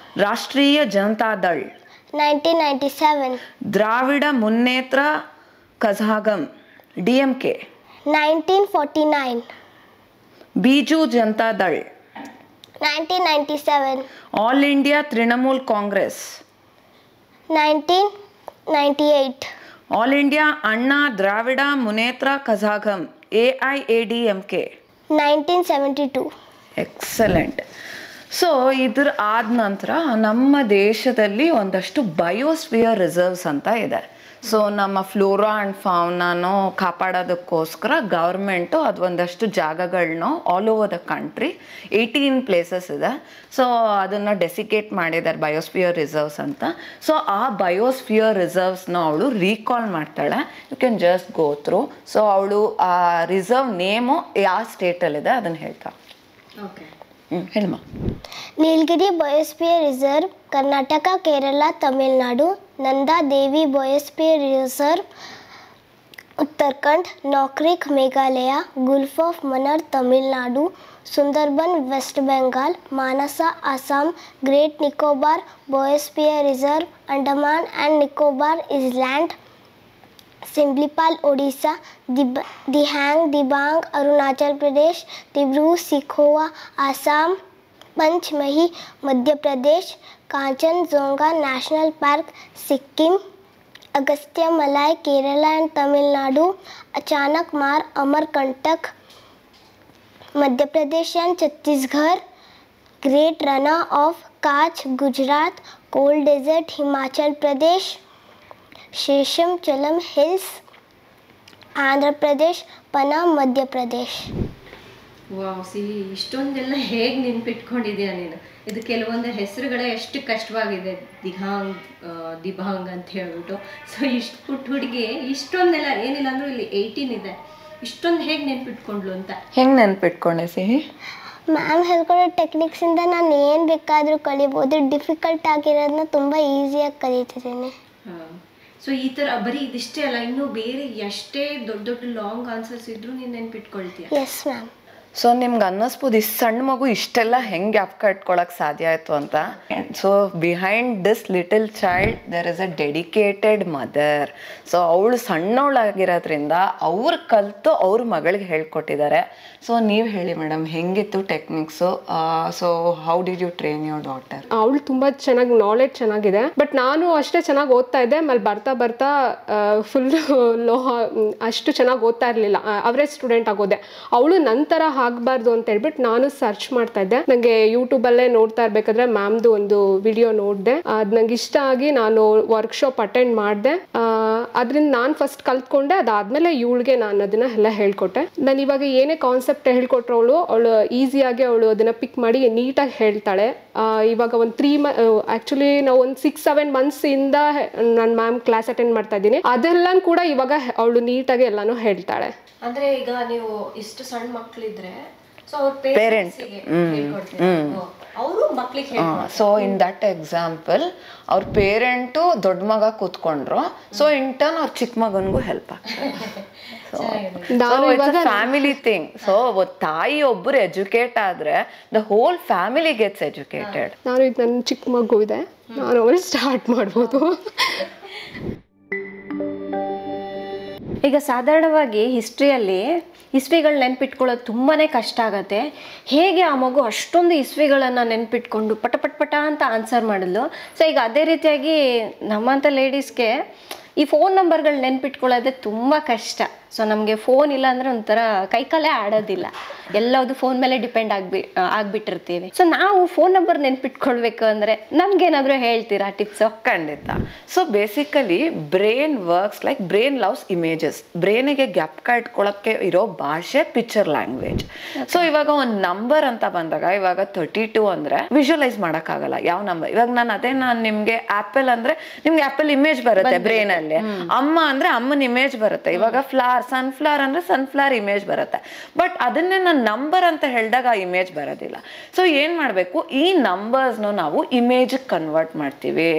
Rashtriya Janata Dal, 1997, Dravida Munnetra Kazhagam DMK, 1949, Biju Janata Dal, 1997, All India Trinamool Congress, 1998, All India Anna Dravida Munnetra Kazhagam AIADMK. 1972. Excellent. So ಇದ್ರ ಆದ ನಂತರ ನಮ್ಮ ದೇಶದಲ್ಲಿ ಒಂದಷ್ಟು ಬಯೋಸ್ಫಿಯರ್ ರಿಸರ್ವ್ಸ್ ಅಂತ ಇದೆ. ಸೊ ನಮ್ಮ ಫ್ಲೋರಾ ಆ್ಯಂಡ್ ಫೌನಾನು ಕಾಪಾಡೋದಕ್ಕೋಸ್ಕರ ಗೌರ್ಮೆಂಟು ಅದು ಒಂದಷ್ಟು ಜಾಗಗಳನ್ನ all over the country 18 places ಇದೆ. ಸೊ ಅದನ್ನು ಡೆಸಿಕೇಟ್ ಮಾಡಿದ್ದಾರೆ ಬಯೋಸ್ಫಿಯರ್ ರಿಸರ್ವ್ಸ್ ಅಂತ. ಸೊ ಆ ಬಯೋಸ್ಫಿಯರ್ ರಿಸರ್ವ್ಸ್ನ ಅವಳು ರೀಕಾಲ್ ಮಾಡ್ತಾಳೆ. You can just go through. So ಅವಳು ಆ ರಿಸರ್ವ್ ನೇಮು ಯಾವ ಸ್ಟೇಟಲ್ಲಿದೆ ಅದನ್ನು ಹೇಳ್ತಾ. ಓಕೆ, ಹೇಳಮ್ಮ. Nilgiri biosphere reserve Karnataka, Kerala, Tamil Nadu. Nanda Devi biosphere reserve Uttarakhand, Nokrek Meghalaya, Gulf of Mannar Tamil Nadu, Sundarban West Bengal, Manas Assam, Great Nicobar biosphere reserve Andaman and Nicobar island, Simlipal Odisha, Dihang Dibang Arunachal Pradesh, Dibru Saikhowa Assam, Pachmarhi Madhya Pradesh, Kanchenjunga national park Sikkim, Agasthya Malai Kerala and Tamil Nadu, Achanakmar Amarkantak Madhya Pradesh and Chhattisgarh, great Rann of Kutch Gujarat, cold desert Himachal Pradesh, ಶೇಷಂ Chalam hills Andhra Pradesh, ಪನಾ Madhya Pradesh. Wow, ಇಷ್ಟೊಂದೆಲ್ಲ ಹೇಗೆ ನೆನ್ಪಿಟ್ಕೊಂಡಿದ್ಯಾ ನೀನು? ಇದು ಕೆಲವೊಂದು ಹೆಸರುಗಳೇ ಎಷ್ಟು ಕಷ್ಟವಾಗಿದೆ, ದಿಬಾಂಗ್ ಅಂತ ಹೇಳ್ಬಿಟ್ಟು. ಸೊ ಇಷ್ಟು ಪುಟ್ಟ ಹುಡುಗಿ ಇಷ್ಟೊಂದೆಲ್ಲ ಏನಿಲ್ಲ ಅಂದ್ರೂ ಇಲ್ಲಿ 18 ಇದೆ, ಇಷ್ಟೊಂದು ಹೇಗೆ ನೆನ್ಪಿಟ್ಕೊಂಡ್ಲು ಅಂತ. ಹೆಂಗೆ ನೆನ್ಪಿಟ್ಕೊಂಡೆ ಸಿಹಿ? ಮ್ಯಾಮ್ ಹೇಳ್ಕೊಡೋ ಟೆಕ್ನಿಕ್ಸಿಂದ ನಾನು ಏನು ಬೇಕಾದರೂ ಕಲಿಬೋದು. ಡಿಫಿಕಲ್ಟ್ ಆಗಿರೋದನ್ನ ತುಂಬ ಈಸಿಯಾಗಿ ಕಲಿತಿದ್ದೀನಿ. ಸೊ ಈ ಥರ ಬರೀ ಇದಿಷ್ಟೇ ಅಲ್ಲ, ಇನ್ನೂ ಬೇರೆ ಎಷ್ಟೇ ದೊಡ್ಡ ದೊಡ್ಡ ಲಾಂಗ್ ಆನ್ಸರ್ಸ್ ಇದ್ರೂ ನೀನು ನೆನ್ಪಿಟ್ಕೊಳ್ತೀಯ. Yes ma'am. ಸೊ ನಿಮ್ಗೆ ಅನ್ನಿಸ್ಬೋದು ಇಷ್ಟು ಸಣ್ಣ ಮಗು ಇಷ್ಟೆಲ್ಲ ಹೆಂಗೆ ಜ್ಞಾಪಕ ಇಟ್ಕೊಳಕ್ಕೆ ಸಾಧ್ಯ ಆಯಿತು ಅಂತ. So behind this little child there is a dedicated mother. So ಅವಳು ಸಣ್ಣವಳಾಗಿರೋದ್ರಿಂದ ಅವ್ರು ಕಲಿತು ಅವ್ರ ಮಗಳಿಗೆ ಹೇಳ್ಕೊಟ್ಟಿದ್ದಾರೆ. ಸೊ ನೀವು ಹೇಳಿ ಮೇಡಮ್, ಹೆಂಗಿತ್ತು techniques? So how did you train your daughter? ಅವಳು ತುಂಬ ಚೆನ್ನಾಗಿ ನಾಲೆಡ್ಜ್ ಚೆನ್ನಾಗಿದೆ, ಬಟ್ ನಾನು ಅಷ್ಟೇ ಚೆನ್ನಾಗಿ ಓದ್ತಾ ಇದ್ದೆ. ಆಮೇಲೆ ಬರ್ತಾ ಬರ್ತಾ ಫುಲ್ ಲೋ ಅಷ್ಟು ಚೆನ್ನಾಗಿ ಓದ್ತಾ ಇರಲಿಲ್ಲ, ಅವರೇಜ್ ಸ್ಟೂಡೆಂಟ್ ಆಗೋದೆ. ಅವಳು ನಂತರ ಆಗಬಾರ್ದು ಅಂತ ಹೇಳ್ಬಿಟ್ಟು ನಾನು ಸರ್ಚ್ ಮಾಡ್ತಾ ಇದ್ದೆ. ನನಗೆ ಯೂಟ್ಯೂಬಲ್ಲೇ ನೋಡ್ತಾ ಇರಬೇಕಾದ್ರೆ ಮ್ಯಾಮ್ದು ಒಂದು ವಿಡಿಯೋ ನೋಡಿದೆ, ಅದು ನಂಗೆ ಇಷ್ಟ ಆಗಿ ನಾನು ವರ್ಕ್ಶಾಪ್ ಅಟೆಂಡ್ ಮಾಡಿದೆ. ಅದರಿಂದ ನಾನು ಫಸ್ಟ್ ಕಲ್ತ್ಕೊಂಡೆ, ಅದಾದಮೇಲೆ ಇವಳಿಗೆ ನಾನು ಅದನ್ನು ಎಲ್ಲ ಹೇಳ್ಕೊಟ್ಟೆ. ನಾನು ಇವಾಗ ಏನೇ ಕಾನ್ಸೆಪ್ಟ್ ಹೇಳ್ಕೊಟ್ರು ಅವಳು ಈಸಿಯಾಗಿ ಅವಳು ಅದನ್ನು ಪಿಕ್ ಮಾಡಿ ನೀಟಾಗಿ ಹೇಳ್ತಾಳೆ. ಇವಾಗ ಒಂದು 3 ಆ್ಯಕ್ಚುಲಿ ನಾವು ಒಂದು 6-7 ಮಂತ್ಸಿಂದ ನಾನು ಮ್ಯಾಮ್ ಕ್ಲಾಸ್ ಅಟೆಂಡ್ ಮಾಡ್ತಾ ಇದ್ದೀನಿ. ಅದೆಲ್ಲ ಕೂಡ ಇವಾಗ ಅವಳು ನೀಟಾಗಿ ಎಲ್ಲಾನು ಹೇಳ್ತಾಳೆ. ಅಂದ್ರೆ ಈಗ ನೀವು ಇಷ್ಟು ಸಣ್ಣ ಮಕ್ಕಳಿದ್ರೆ ಸೊ ಅವ್ರ ಪೇರೆಂಟ್ಸ್ ಅವರು ಮಕ್ಕಳಿಗೆ ಸೊ ಇನ್ ದಟ್ ಎಕ್ಸಾಂಪಲ್ ಅವ್ರ ಪೇರೆಂಟು ದೊಡ್ಡ ಮಗ ಕೂತ್ಕೊಂಡ್ರು, ಸೊ ಇನ್ ಟರ್ನ್ ಅವ್ರ ಚಿಕ್ಕ ಮಗನಿಗೂ ಹೆಲ್ಪ್ ಆಗ್ತದೆ. Family thing. ಸೊ ತಾಯಿ ಒಬ್ಬರು ಎಜುಕೇಟ್ ಆದ್ರೆ the whole family gets educated. ನಾನು ಈಗ ನನ್ನ ಚಿಕ್ಕ ಮಗು ಇದೆ, ನಾನು ಅವಳು ಸ್ಟಾರ್ಟ್ ಮಾಡ್ಬೋದು. ಈಗ ಸಾಧಾರಣವಾಗಿ ಹಿಸ್ಟ್ರಿಯಲ್ಲಿ ಇಸ್ವಿಗಳು ನೆನ್ಪಿಟ್ಕೊಳ್ಳೋದು ತುಂಬಾ ಕಷ್ಟ ಆಗುತ್ತೆ. ಹೇಗೆ ಆ ಮಗು ಅಷ್ಟೊಂದು ಇಸ್ವಿಗಳನ್ನು ನೆನ್ಪಿಟ್ಕೊಂಡು ಪಟ ಅಂತ ಆನ್ಸರ್ ಮಾಡಿದ್ಲು. ಸೊ ಈಗ ಅದೇ ರೀತಿಯಾಗಿ ನಮ್ಮಂಥ ಲೇಡೀಸ್ಗೆ ಈ ಫೋನ್ ನಂಬರ್ಗಳು ನೆನ್ಪಿಟ್ಕೊಳ್ಳೋದೇ ತುಂಬ ಕಷ್ಟ. ಸೊ ನಮಗೆ ಫೋನ್ ಇಲ್ಲ ಅಂದರೆ ಒಂಥರ ಕೈಕಾಲೇ ಆಡೋದಿಲ್ಲ, ಎಲ್ಲದು ಫೋನ್ ಮೇಲೆ ಡಿಪೆಂಡ್ ಆಗ್ಬಿಟ್ಟಿರ್ತೀವಿ. ಸೊ ನಾವು ಫೋನ್ ನಂಬರ್ ನೆನ್ಪಿಟ್ಕೊಳ್ಬೇಕು ಅಂದರೆ ನಮ್ಗೇನಾದರೂ ಹೇಳ್ತೀರಾ ಟಿಪ್ಸು? ಖಂಡಿತ. So basically brain works like brain loves images. ಬ್ರೈನಿಗೆ ಜ್ಞಾಪಕ ಇಟ್ಕೊಳ್ಳೋಕ್ಕೆ ಇರೋ ಭಾಷೆ ಪಿಕ್ಚರ್ ಲ್ಯಾಂಗ್ವೇಜ್. ಸೊ ಇವಾಗ ಒಂದು ನಂಬರ್ ಅಂತ ಬಂದಾಗ ಇವಾಗ 32 ಅಂದರೆ ವಿಜುವಲೈಸ್ ಮಾಡೋಕ್ಕಾಗಲ್ಲ ಯಾವ ನಂಬರ್. ಇವಾಗ ನಾನು ನಿಮಗೆ ಆ್ಯಪಲ್ ಅಂದರೆ ನಿಮ್ಗೆ ಆ್ಯಪಲ್ ಇಮೇಜ್ ಬರುತ್ತೆ ಬ್ರೈನಲ್ಲಿ, ಅಮ್ಮ ಅಂದರೆ ಅಮ್ಮನ ಇಮೇಜ್ ಬರುತ್ತೆ. ಇವಾಗ ಸನ್ಫ್ಲವರ್ ಅಂದರೆ ಸನ್ಫ್ಲವರ್ ಇಮೇಜ್ ಬರುತ್ತೆ. ಬಟ್ ಅದನ್ನೇ ನಾನು ನಂಬರ್ ಅಂತ ಹೇಳಿದಾಗ ಆ ಇಮೇಜ್ ಬರೋದಿಲ್ಲ. ಸೊ ಏನು ಮಾಡಬೇಕು, ಈ ನಂಬರ್ಸ್ನ ನಾವು ಇಮೇಜ್ ಕನ್ವರ್ಟ್ ಮಾಡ್ತೀವಿ.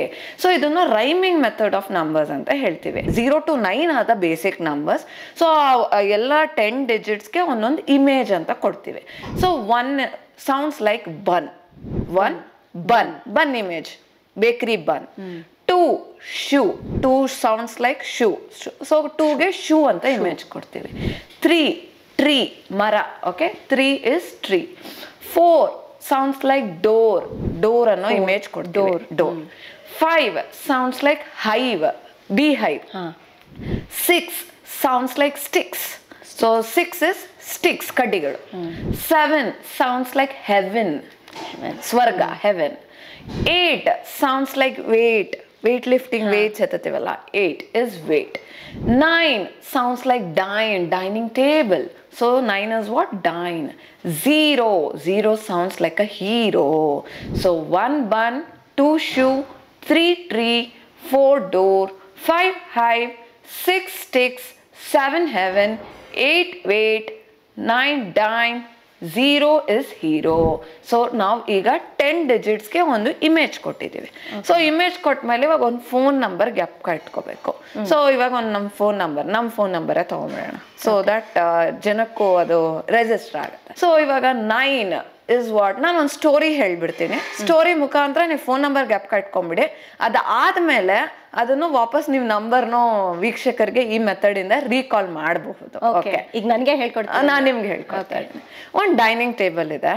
ಸೊ ಇದನ್ನು ರೈಮಿಂಗ್ ಮೆಥಡ್ ಆಫ್ ನಂಬರ್ಸ್ ಅಂತ ಹೇಳ್ತೀವಿ. 0 to 9 ಆದ ಬೇಸಿಕ್ ನಂಬರ್ಸ್. ಸೊ ಎಲ್ಲ 10 ಡಿಜಿಟ್ಸ್ಗೆ ಒಂದೊಂದು ಇಮೇಜ್ ಅಂತ ಕೊಡ್ತೀವಿ. So 1 sounds like bun. 1 bun image, bakery bun. 2 shoe, 2 sounds like shoe. So 2 ಗೆ shoe ಅಂತ ಇಮೇಜ್ ಕೊಡ್ತೀವಿ. 3 tree, ಮರ. Okay, 3 is tree. 4 sounds like door ಅನ್ನೋ ಇಮೇಜ್ ಕೊಡ್ತೀವಿ. door. 5 sounds like hive, beehive. 6 sounds like sticks. So 6 is sticks, ಕಡ್ಡಿಗಳು. 7 sounds like heaven, ಸ್ವರ್ಗ, heaven. 8 sounds like weight lifting, weights ಎತ್ತುತ್ತೀವಲ್ಲ, 8 is weight. 9 sounds like dining table. So 9 is what? Dine. 0 sounds like a hero. So 1 bun, 2 shoe, 3 tree, 4 door, 5 hive, 6 sticks, 7 heaven, 8 weight, 9 dine, 0 is hero. So ನಾವು ಈಗ 10 ಡಿಜಿಟ್ಸ್ಗೆ ಒಂದು image ಕೊಟ್ಟಿದ್ದೀವಿ. So image ಕೊಟ್ಮೇಲೆ ಇವಾಗ ಒಂದು phone number ಜ್ಞಾಪಕ ಇಟ್ಕೋಬೇಕು. So ಇವಾಗ ಒಂದು ನಮ್ಮ ಫೋನ್ ನಂಬರೇ ತೊಗೊಂಬಿಡೋಣ. ಸೊ ದಟ್ ಜನಕ್ಕೂ ಅದು ರಿಜಿಸ್ಟರ್ ಆಗುತ್ತೆ. ಸೊ ಇವಾಗ 9 ಇಸ್ ವಾಟ್, ನಾನು ಒಂದು ಸ್ಟೋರಿ ಹೇಳ್ಬಿಡ್ತೀನಿ. ಸ್ಟೋರಿ ಮುಖಾಂತರ ನೀವು ಫೋನ್ ನಂಬರ್ ಜ್ಞಾಪಕ ಇಟ್ಕೊಂಬಿಡಿ. ಅದಾದ್ಮೇಲೆ ಅದನ್ನು ವಾಪಸ್ ನೀವು ನಂಬರ್ನು ವೀಕ್ಷಕರಿಗೆ ಈ ಮೆಥಡ್ ಇಂದ ರೀಕಾಲ್ ಮಾಡಬಹುದು. ಈಗ ನನಗೆ ಹೇಳ್ಕೊಡ್ತೀನಿ, ನಾನು ನಿಮ್ಗೆ ಹೇಳ್ಕೊಡ್ತಾ ಇದ್ದೀನಿ. ಒಂದು ಡೈನಿಂಗ್ ಟೇಬಲ್ ಇದೆ.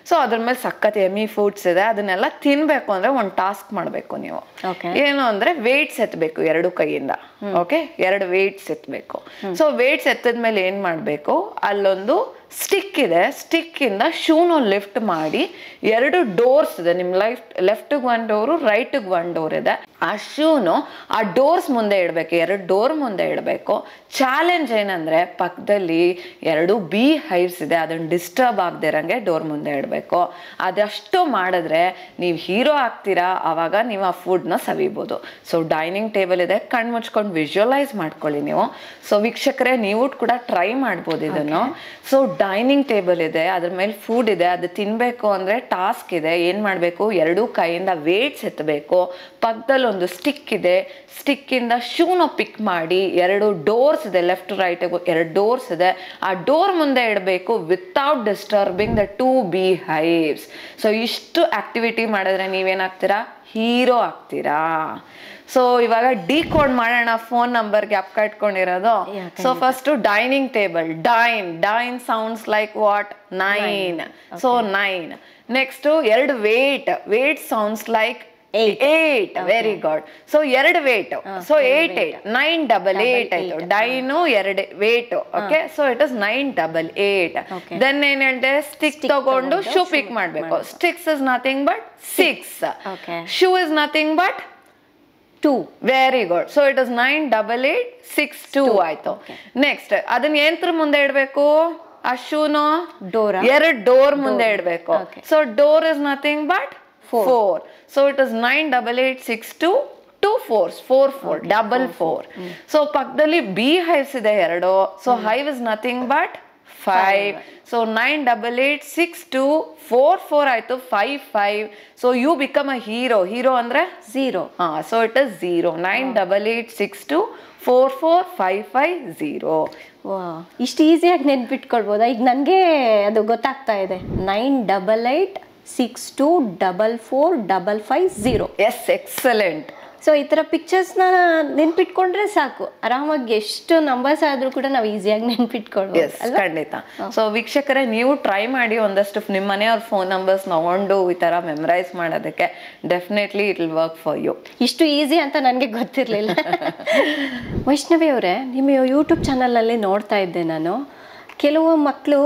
ಸೊ ಅದ್ರ ಮೇಲೆ ಸಖತ್ ಎಮಿ ಫುಡ್ಸ್ ಇದೆ. ಅದನ್ನೆಲ್ಲ ತಿನ್ಬೇಕು ಅಂದ್ರೆ ಒಂದು ಟಾಸ್ಕ್ ಮಾಡಬೇಕು ನೀವು. ಏನು ಅಂದ್ರೆ ವೇಟ್ಸ್ ಎತ್ತಬೇಕು 2 ಕೈಯಿಂದ. ಓಕೆ, 2 ವೇಟ್ಸ್ ಎತ್ತಬೇಕು. ಸೊ ವೇಟ್ಸ್ ಎತ್ತದ್ಮೇಲೆ ಏನ್ ಮಾಡ್ಬೇಕು, ಅಲ್ಲೊಂದು ಸ್ಟಿಕ್ ಇದೆ. ಸ್ಟಿಕ್ ಇಂದ ಶೂನು ಲಿಫ್ಟ್ ಮಾಡಿ 2 ಡೋರ್ಸ್ ಇದೆ. ನಿಮ್ ಲೆಫ್ಟ್ 1 ಡೋರು, ರೈಟ್ 1 ಡೋರ್ ಇದೆ. ಆ ಶೂನು ಆ ಡೋರ್ಸ್ ಮುಂದೆ ಇಡಬೇಕು, 2 ಡೋರ್ ಮುಂದೆ ಇಡಬೇಕು. ಚಾಲೆಂಜ್ ಏನಂದ್ರೆ ಪಕ್ಕದಲ್ಲಿ 2 ಬೀ ಹೈವ್ಸ್ ಇದೆ, ಅದನ್ನ ಡಿಸ್ಟರ್ಬ್ ಆಗದೆ ಇರಂಗೆ ಡೋರ್ ಮುಂದೆ ಇಡಬೇಕು. ಅದಷ್ಟು ಮಾಡಿದ್ರೆ ನೀವು ಹೀರೋ ಆಗ್ತೀರಾ. ಆವಾಗ ನೀವು ಆ ಫುಡ್ನ ಸವಿಬೋದು. ಸೊ ಡೈನಿಂಗ್ ಟೇಬಲ್ ಇದೆ, ಕಣ್ಣು ಮುಚ್ಕೊಂಡು ವಿಜುವಲೈಸ್ ಮಾಡ್ಕೊಳ್ಳಿ ನೀವು. ಸೊ ವೀಕ್ಷಕರೇ, ನೀವು ಕೂಡ ಟ್ರೈ ಮಾಡ್ಬೋದು ಇದನ್ನು. ಸೊ ಡೈನಿಂಗ್ ಟೇಬಲ್ ಇದೆ, ಅದ್ರ ಮೇಲೆ ಫುಡ್ ಇದೆ. ಅದು ತಿನ್ಬೇಕು ಅಂದ್ರೆ ಟಾಸ್ಕ್ ಇದೆ. ಏನ್ ಮಾಡ್ಬೇಕು, 2 ಕೈಯಿಂದ ವೇಟ್ಸ್ ಎತ್ತಬೇಕು. ಪಕ್ಕದಲ್ಲಿ ಒಂದು ಸ್ಟಿಕ್ ಇದೆ. ಸ್ಟಿಕ್ ಇಂದ ಶೂನ ಪಿಕ್ ಮಾಡಿ 2 ಡೋರ್ಸ್ ಇದೆ, ಲೆಫ್ಟ್ ರೈಟ್ 2 ಡೋರ್ಸ್ ಇದೆ. ಆ ಡೋರ್ ಮುಂದೆ ಇಡಬೇಕು without disturbing the 2 beehives. So ಇಷ್ಟು ಆಕ್ಟಿವಿಟಿ ಮಾಡಿದ್ರೆ ನೀವೇನಾಗ್ತೀರಾ, ಹೀರೋ ಆಗ್ತೀರಾ. ಸೊ ಇವಾಗ ಡಿಕೋಡ್ ಮಾಡೋಣ ಫೋನ್ ನಂಬರ್ ಜ್ಞಾಪಕ ಇಟ್ಕೊಂಡಿರೋದು. So first dining table, dine sounds like what, 9. So 9. Next 2 weight sounds like 8. Very good. So 2 weight. So 8 9 double 8 ಆಯ್ತು. Dine 2 weight. Okay, so it is 9 double 8. Then ಏನ್ ಹೇಳಿದೆ, stick ತಗೊಂಡು shoe ಪಿಕ್ ಮಾಡ್ಬೇಕು. Sticks is nothing but 6. Shoe is nothing but 2. Very good. So it is 9 double 8 6 2 ಆಯ್ತು. Next ಅದನ್ನ ಯಂತ್ರ ಮುಂದೆ ಇಡಬೇಕು. ಆ ಶೂನು 2 ಡೋರ್ ಮುಂದೆ ಇಡಬೇಕು. So door is nothing but 4. So it is 9 double 8 6 2 2 4s 4 4 double 4. So ಪಕ್ಕದಲ್ಲಿ ಬಿ ಹೈವ್ಸ್ ಇದೆ 2. So hive is nothing but 5. So 9 double 8 6 2 4 4 ಆಯ್ತು, 5 5. So you become a hero ಅಂದ್ರೆ 0. So it is 0. 9 ಡಬಲ್ 8 6 2 4 4 5 5 0. ಇಷ್ಟು ಈಸಿಯಾಗಿ ನೆನ್ಪಿಟ್ಕೊಳ್ಬೋದಾ? ಈಗ ನನಗೆ ಅದು ಗೊತ್ತಾಗ್ತಾ ಇದೆ. 9 ಡಬಲ್ 8 6 2 4 4 5 5 0. S, excellent. ಸೊ ಈ ಥರ ಪಿಕ್ಚರ್ಸ್ನ ನೆನ್ಪಿಟ್ಕೊಂಡ್ರೆ ಸಾಕು, ಆರಾಮಾಗಿ ಎಷ್ಟು ನಂಬರ್ಸ್ ಆದರೂ ಕೂಡ ನಾವು ಈಸಿಯಾಗಿ ನೆನ್ಪಿಟ್ಕೊಳ್ಬೋದು. ಖಂಡಿತ. ಸೊ ವೀಕ್ಷಕರೇ, ನೀವು ಟ್ರೈ ಮಾಡಿ ಒಂದಷ್ಟು ನಿಮ್ಮ ಮನೆಯವ್ರ ಫೋನ್ ನಂಬರ್ಸ್ ತಗೊಂಡು ಈ ಥರ ಮೆಮರೈಸ್ ಮಾಡೋದಕ್ಕೆ. Definitely it will work for you. ಇಷ್ಟು ಈಸಿ ಅಂತ ನನಗೆ ಗೊತ್ತಿರಲಿಲ್ಲ. ವೈಷ್ಣವಿ ಅವರೇ, ನಿಮ್ಮ ಯೂಟ್ಯೂಬ್ ಚಾನಲಲ್ಲಿ ನೋಡ್ತಾ ಇದ್ದೆ ನಾನು, ಕೆಲವು ಮಕ್ಕಳು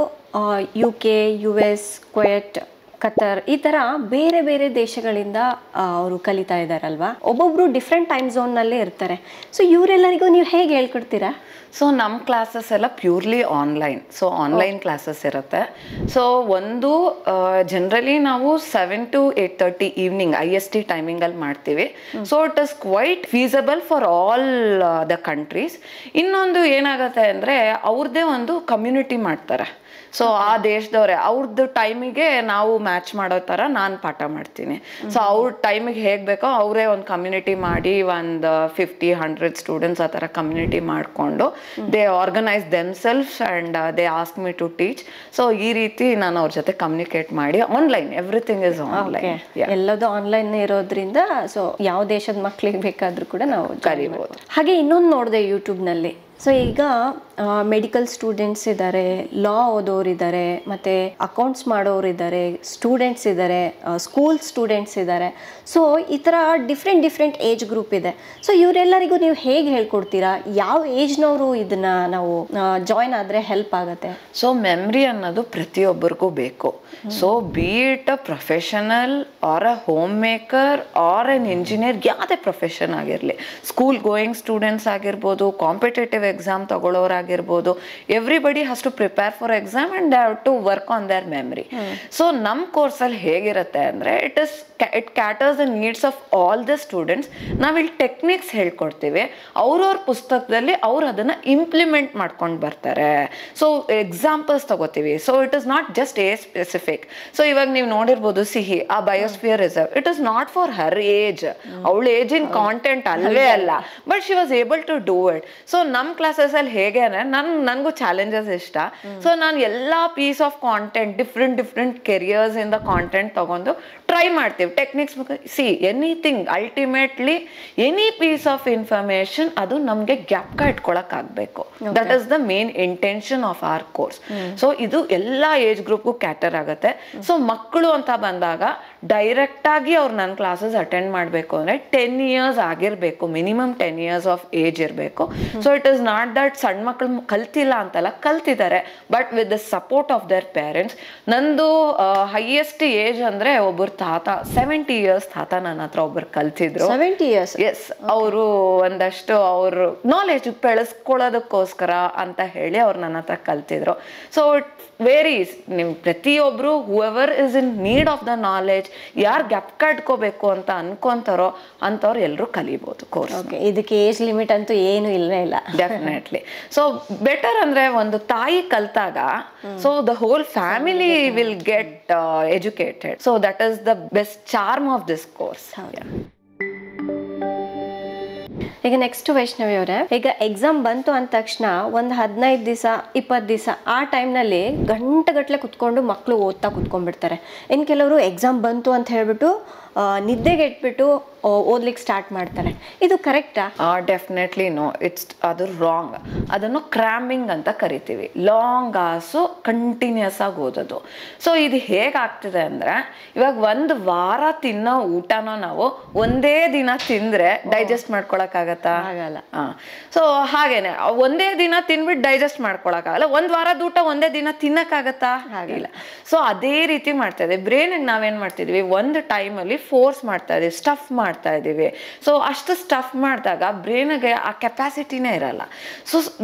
UK, US, ಕುವೈಟ್, ಕತರ್ ಈ ಥರ ಬೇರೆ ಬೇರೆ ದೇಶಗಳಿಂದ ಅವರು ಕಲಿತಾ ಇದ್ದಾರಲ್ವಾ. ಒಬ್ಬೊಬ್ರು ಡಿಫ್ರೆಂಟ್ ಟೈಮ್ ಝೋನ್ನಲ್ಲೇ ಇರ್ತಾರೆ. ಸೊ ಇವರೆಲ್ಲರಿಗೂ ನೀವು ಹೇಗೆ ಹೇಳ್ಕೊಡ್ತೀರಾ? ಸೊ ನಮ್ಮ ಕ್ಲಾಸಸ್ ಎಲ್ಲ purely online. So online classes ಇರುತ್ತೆ. ಸೊ ಒಂದು ಜನರಲಿ ನಾವು 7 to 8:30 ಈವ್ನಿಂಗ್ IST ಟೈಮಿಂಗಲ್ಲಿ ಮಾಡ್ತೀವಿ. So it is quite feasible for all the countries. ಇನ್ನೊಂದು ಏನಾಗುತ್ತೆ ಅಂದರೆ ಅವ್ರದ್ದೇ ಒಂದು ಕಮ್ಯುನಿಟಿ ಮಾಡ್ತಾರೆ. ಸೊ ಆ ದೇಶದವ್ರೆ ಅವ್ರದ್ದು ಟೈಮಿಗೆ ನಾವು ಮ್ಯಾಚ್ ಮಾಡೋ ಥರ ನಾನು ಪಾಠ ಮಾಡ್ತೀನಿ. ಸೊ ಅವ್ರ ಟೈಮಿಗೆ ಹೇಗೆ ಬೇಕೋ ಅವರೇ ಒಂದು ಕಮ್ಯುನಿಟಿ ಮಾಡಿ ಒಂದು 50-100 ಸ್ಟೂಡೆಂಟ್ಸ್ ಆ ಥರ ಕಮ್ಯುನಿಟಿ ಮಾಡಿಕೊಂಡು they organise themselves and they ask me to teach. So ಈ ರೀತಿ ನಾನು ಅವ್ರ ಜೊತೆ ಕಮ್ಯುನಿಕೇಟ್ ಮಾಡಿ ಆನ್ಲೈನ್, ಎವ್ರಿಥಿಂಗ್ ಇಸ್ ಆನ್ಲೈನ್. ಎಲ್ಲದೂ ಆನ್ಲೈನ್ ಇರೋದ್ರಿಂದ ಸೊ ಯಾವ ದೇಶದ ಮಕ್ಳಿಗೆ ಬೇಕಾದ್ರೂ ಕೂಡ ನಾವು ಕಲಿಬೋದು. ಹಾಗೆ ಇನ್ನೊಂದು ನೋಡಿದೆ ಯೂಟ್ಯೂಬ್ನಲ್ಲಿ. ಸೊ ಈಗ ಮೆಡಿಕಲ್ ಸ್ಟೂಡೆಂಟ್ಸ್ ಇದ್ದಾರೆ, ಲಾ ಓದೋರಿದ್ದಾರೆ, ಮತ್ತು ಅಕೌಂಟ್ಸ್ ಮಾಡೋರಿದ್ದಾರೆ, ಸ್ಟೂಡೆಂಟ್ಸ್ ಇದ್ದಾರೆ, ಸ್ಕೂಲ್ ಸ್ಟೂಡೆಂಟ್ಸ್ ಇದ್ದಾರೆ. ಸೊ ಈ ಥರ ಡಿಫ್ರೆಂಟ್ ಏಜ್ ಗ್ರೂಪ್ ಇದೆ. ಸೊ ಇವರೆಲ್ಲರಿಗೂ ನೀವು ಹೇಗೆ ಹೇಳ್ಕೊಡ್ತೀರಾ? ಯಾವ ಏಜ್ನವರು ಇದನ್ನು ನಾವು ಜಾಯ್ನ್ ಆದರೆ ಹೆಲ್ಪ್ ಆಗುತ್ತೆ? ಸೊ ಮೆಮ್ರಿ ಅನ್ನೋದು ಪ್ರತಿಯೊಬ್ಬರಿಗೂ ಬೇಕು. So be it a professional or a homemaker or an engineer, ಯಾವುದೇ ಪ್ರೊಫೆಷನ್ ಆಗಿರಲಿ, ಸ್ಕೂಲ್ ಗೋಯಿಂಗ್ ಸ್ಟೂಡೆಂಟ್ಸ್ ಆಗಿರ್ಬೋದು, ಕಾಂಪಿಟೇಟಿವ್ ಎಕ್ಸಾಮ್ ತಗೊಳ್ಳೋರಾಗಿರ್ಬೋದು, everybody has to prepare for exam and they have to work on their memory. So ನಮ್ಮ ಕೋರ್ಸಲ್ಲಿ ಹೇಗಿರುತ್ತೆ ಅಂದರೆ it caters the needs of all the students. ನಾವಿಲ್ಲಿ techniques ಹೇಳ್ಕೊಡ್ತೀವಿ, ಅವ್ರವ್ರ ಪುಸ್ತಕದಲ್ಲಿ ಅವ್ರು ಅದನ್ನು ಇಂಪ್ಲಿಮೆಂಟ್ ಮಾಡ್ಕೊಂಡು ಬರ್ತಾರೆ. ಸೊ ಎಕ್ಸಾಂಪಲ್ಸ್ ತಗೋತೀವಿ. So it is not just age specific. So ಇವಾಗ ನೀವು ನೋಡಿರ್ಬೋದು ಸಿಹಿ, ಆ biosphere reserve, it is not for her age, ಅವಳ ಏಜ್ ಇನ್ ಕಾಂಟೆಂಟ್ ಅಲ್ವೇ ಅಲ್ಲ, but she was able to do it. So ನಮ್ಮ ಕ್ಲಾಸಸ್ ಅಲ್ಲಿ ಹೇಗೆ ಅಂದರೆ ನನಗೂ ಚಾಲೆಂಜಸ್ ಇಷ್ಟ. ಸೊ ನಾನು ಎಲ್ಲ piece of content different careers ಇಂದ ಕಾಂಟೆಂಟ್ ತಗೊಂಡು ಟ್ರೈ ಮಾಡ್ತೀವಿ. Techniques anything, ultimately any piece of information ಅದು ನಮಗೆ ಗ್ಯಾಪ್ಕ ಇಟ್ಕೊಳಕ್ ಆಗ್ಬೇಕು. That is the main intention of our course. So ಇದು ಎಲ್ಲ ಏಜ್ ಗ್ರೂಪ್ಗೂ ಕ್ಯಾಟರ್ ಆಗುತ್ತೆ. ಸೊ ಮಕ್ಕಳು ಅಂತ ಬಂದಾಗ ಡೈರೆಕ್ಟ್ ಆಗಿ ಅವ್ರು ನನ್ನ ಕ್ಲಾಸಸ್ ಅಟೆಂಡ್ ಮಾಡಬೇಕು ಅಂದರೆ 10 years ಆಗಿರಬೇಕು, ಮಿನಿಮಮ್ 10 years ಆಫ್ ಏಜ್ ಇರಬೇಕು. So it is not that ಸಣ್ಣ ಮಕ್ಕಳು ಕಲ್ತಿಲ್ಲ ಅಂತಲ್ಲ, ಕಲ್ತಿದ್ದಾರೆ, but with the support of their parents. ನಂದು ಹೈಯೆಸ್ಟ್ ಏಜ್ ಅಂದರೆ ಒಬ್ಬರು ತಾತ 70 years ತಾತ ನನ್ನ ಹತ್ರ ಒಬ್ಬರು ಕಲ್ತಿದ್ರು. 70 years? ಎಸ್. ಅವರು ಒಂದಷ್ಟು ಅವರು ನಾಲೆಜ್ ಬೆಳೆಸ್ಕೊಳ್ಳೋದಕ್ಕೋಸ್ಕರ ಅಂತ ಹೇಳಿ ಅವ್ರು ನನ್ನ ಹತ್ರ ಕಲ್ತಿದ್ರು. So it varies. ನಿಮ್ ಪ್ರತಿಯೊಬ್ರು whoever is in need of the knowledge, ಯಾರು ಗ್ಯಾಪ್ ಕಟ್ಕೋಬೇಕು ಅಂತ ಅನ್ಕೊಂತಾರೋ ಅಂಥವ್ರು ಎಲ್ಲರೂ ಕಲಿಬೋದು ಕೋರ್ಸ್. ಇದಕ್ಕೆ ಏಜ್ ಲಿಮಿಟ್ ಅಂತೂ ಏನು ಇಲ್ಲವೇ ಇಲ್ಲ. ಡೆಫಿನೆಟ್ಲಿ. ಸೊ ಬೆಟರ್ ಅಂದ್ರೆ ಒಂದು ತಾಯಿ ಕಲ್ತಾಗ so the whole family will get educated. So that is the best charm of this course. ಈಗ ನೆಕ್ಸ್ಟ್ ವೈಷ್ಣವಿ ಅವರೇ, ಈಗ ಎಕ್ಸಾಮ್ ಬಂತು ಅಂದ ತಕ್ಷಣ ಒಂದು 15 ದಿವಸ 20 ದಿವಸ ಆ ಟೈಮ್ನಲ್ಲಿ ಗಂಟೆಗಟ್ಟಲೆ ಕುತ್ಕೊಂಡು ಮಕ್ಕಳು ಓದ್ತಾ ಕುತ್ಕೊಂಡ್ಬಿಡ್ತಾರೆ. ಇನ್ನು ಕೆಲವರು ಎಕ್ಸಾಮ್ ಬಂತು ಅಂತ ಹೇಳ್ಬಿಟ್ಟು ನಿದ್ದೆಗೆಟ್ಬಿಟ್ಟು ಓದ್ಲಿಕ್ಕೆ ಸ್ಟಾರ್ಟ್ ಮಾಡ್ತಾರೆ. ಇದು ಕರೆಕ್ಟಾ? ಡೆಫಿನೆಟ್ಲಿ ನೋ, ಅದು ರಾಂಗ್. ಅದನ್ನು ಕ್ರಾಮಿಂಗ್ ಅಂತ ಕರಿತೀವಿ. ಲಾಂಗ್ ಅವರ್ಸು ಕಂಟಿನ್ಯೂಸ್ ಆಗಿ ಓದೋದು. ಸೊ ಇದು ಹೇಗಾಗ್ತಿದೆ ಅಂದರೆ, ಇವಾಗ ಒಂದು ವಾರ ತಿನ್ನೋ ಊಟನ ನಾವು ಒಂದೇ ದಿನ ತಿಂದರೆ ಡೈಜೆಸ್ಟ್ ಮಾಡ್ಕೊಳಕ್ಕಾಗತ್ತಾ? ಆಗಲ್ಲ. ಸೊ ಹಾಗೇನೆ ಒಂದೇ ದಿನ ತಿನ್ಬಿಟ್ಟು ಡೈಜೆಸ್ಟ್ ಮಾಡ್ಕೊಳಕ್ಕಾಗಲ್ಲ. ಒಂದು ವಾರದ ಊಟ ಒಂದೇ ದಿನ ತಿನ್ನಕ್ಕಾಗತ್ತಾ? ಆಗಿಲ್ಲ. ಸೊ ಅದೇ ರೀತಿ ಮಾಡ್ತಾ ಇದ್ದೀವಿ. ಬ್ರೈನಿಗೆ ನಾವೇನು ಮಾಡ್ತಿದ್ವಿ, ಒಂದು ಟೈಮಲ್ಲಿ ಫೋರ್ಸ್ ಮಾಡ್ತಾ ಇದೀವಿ, ಸ್ಟಫ್ ಮಾಡ್ತಾ ಇದೀವಿ. ಸೊ ಅಷ್ಟು ಸ್ಟಫ್ ಮಾಡಿದಾಗ ಬ್ರೈನ್ಗೆ ಆ ಕೆಪಾಸಿಟಿನೇ ಇರಲ್ಲ. ಸೊ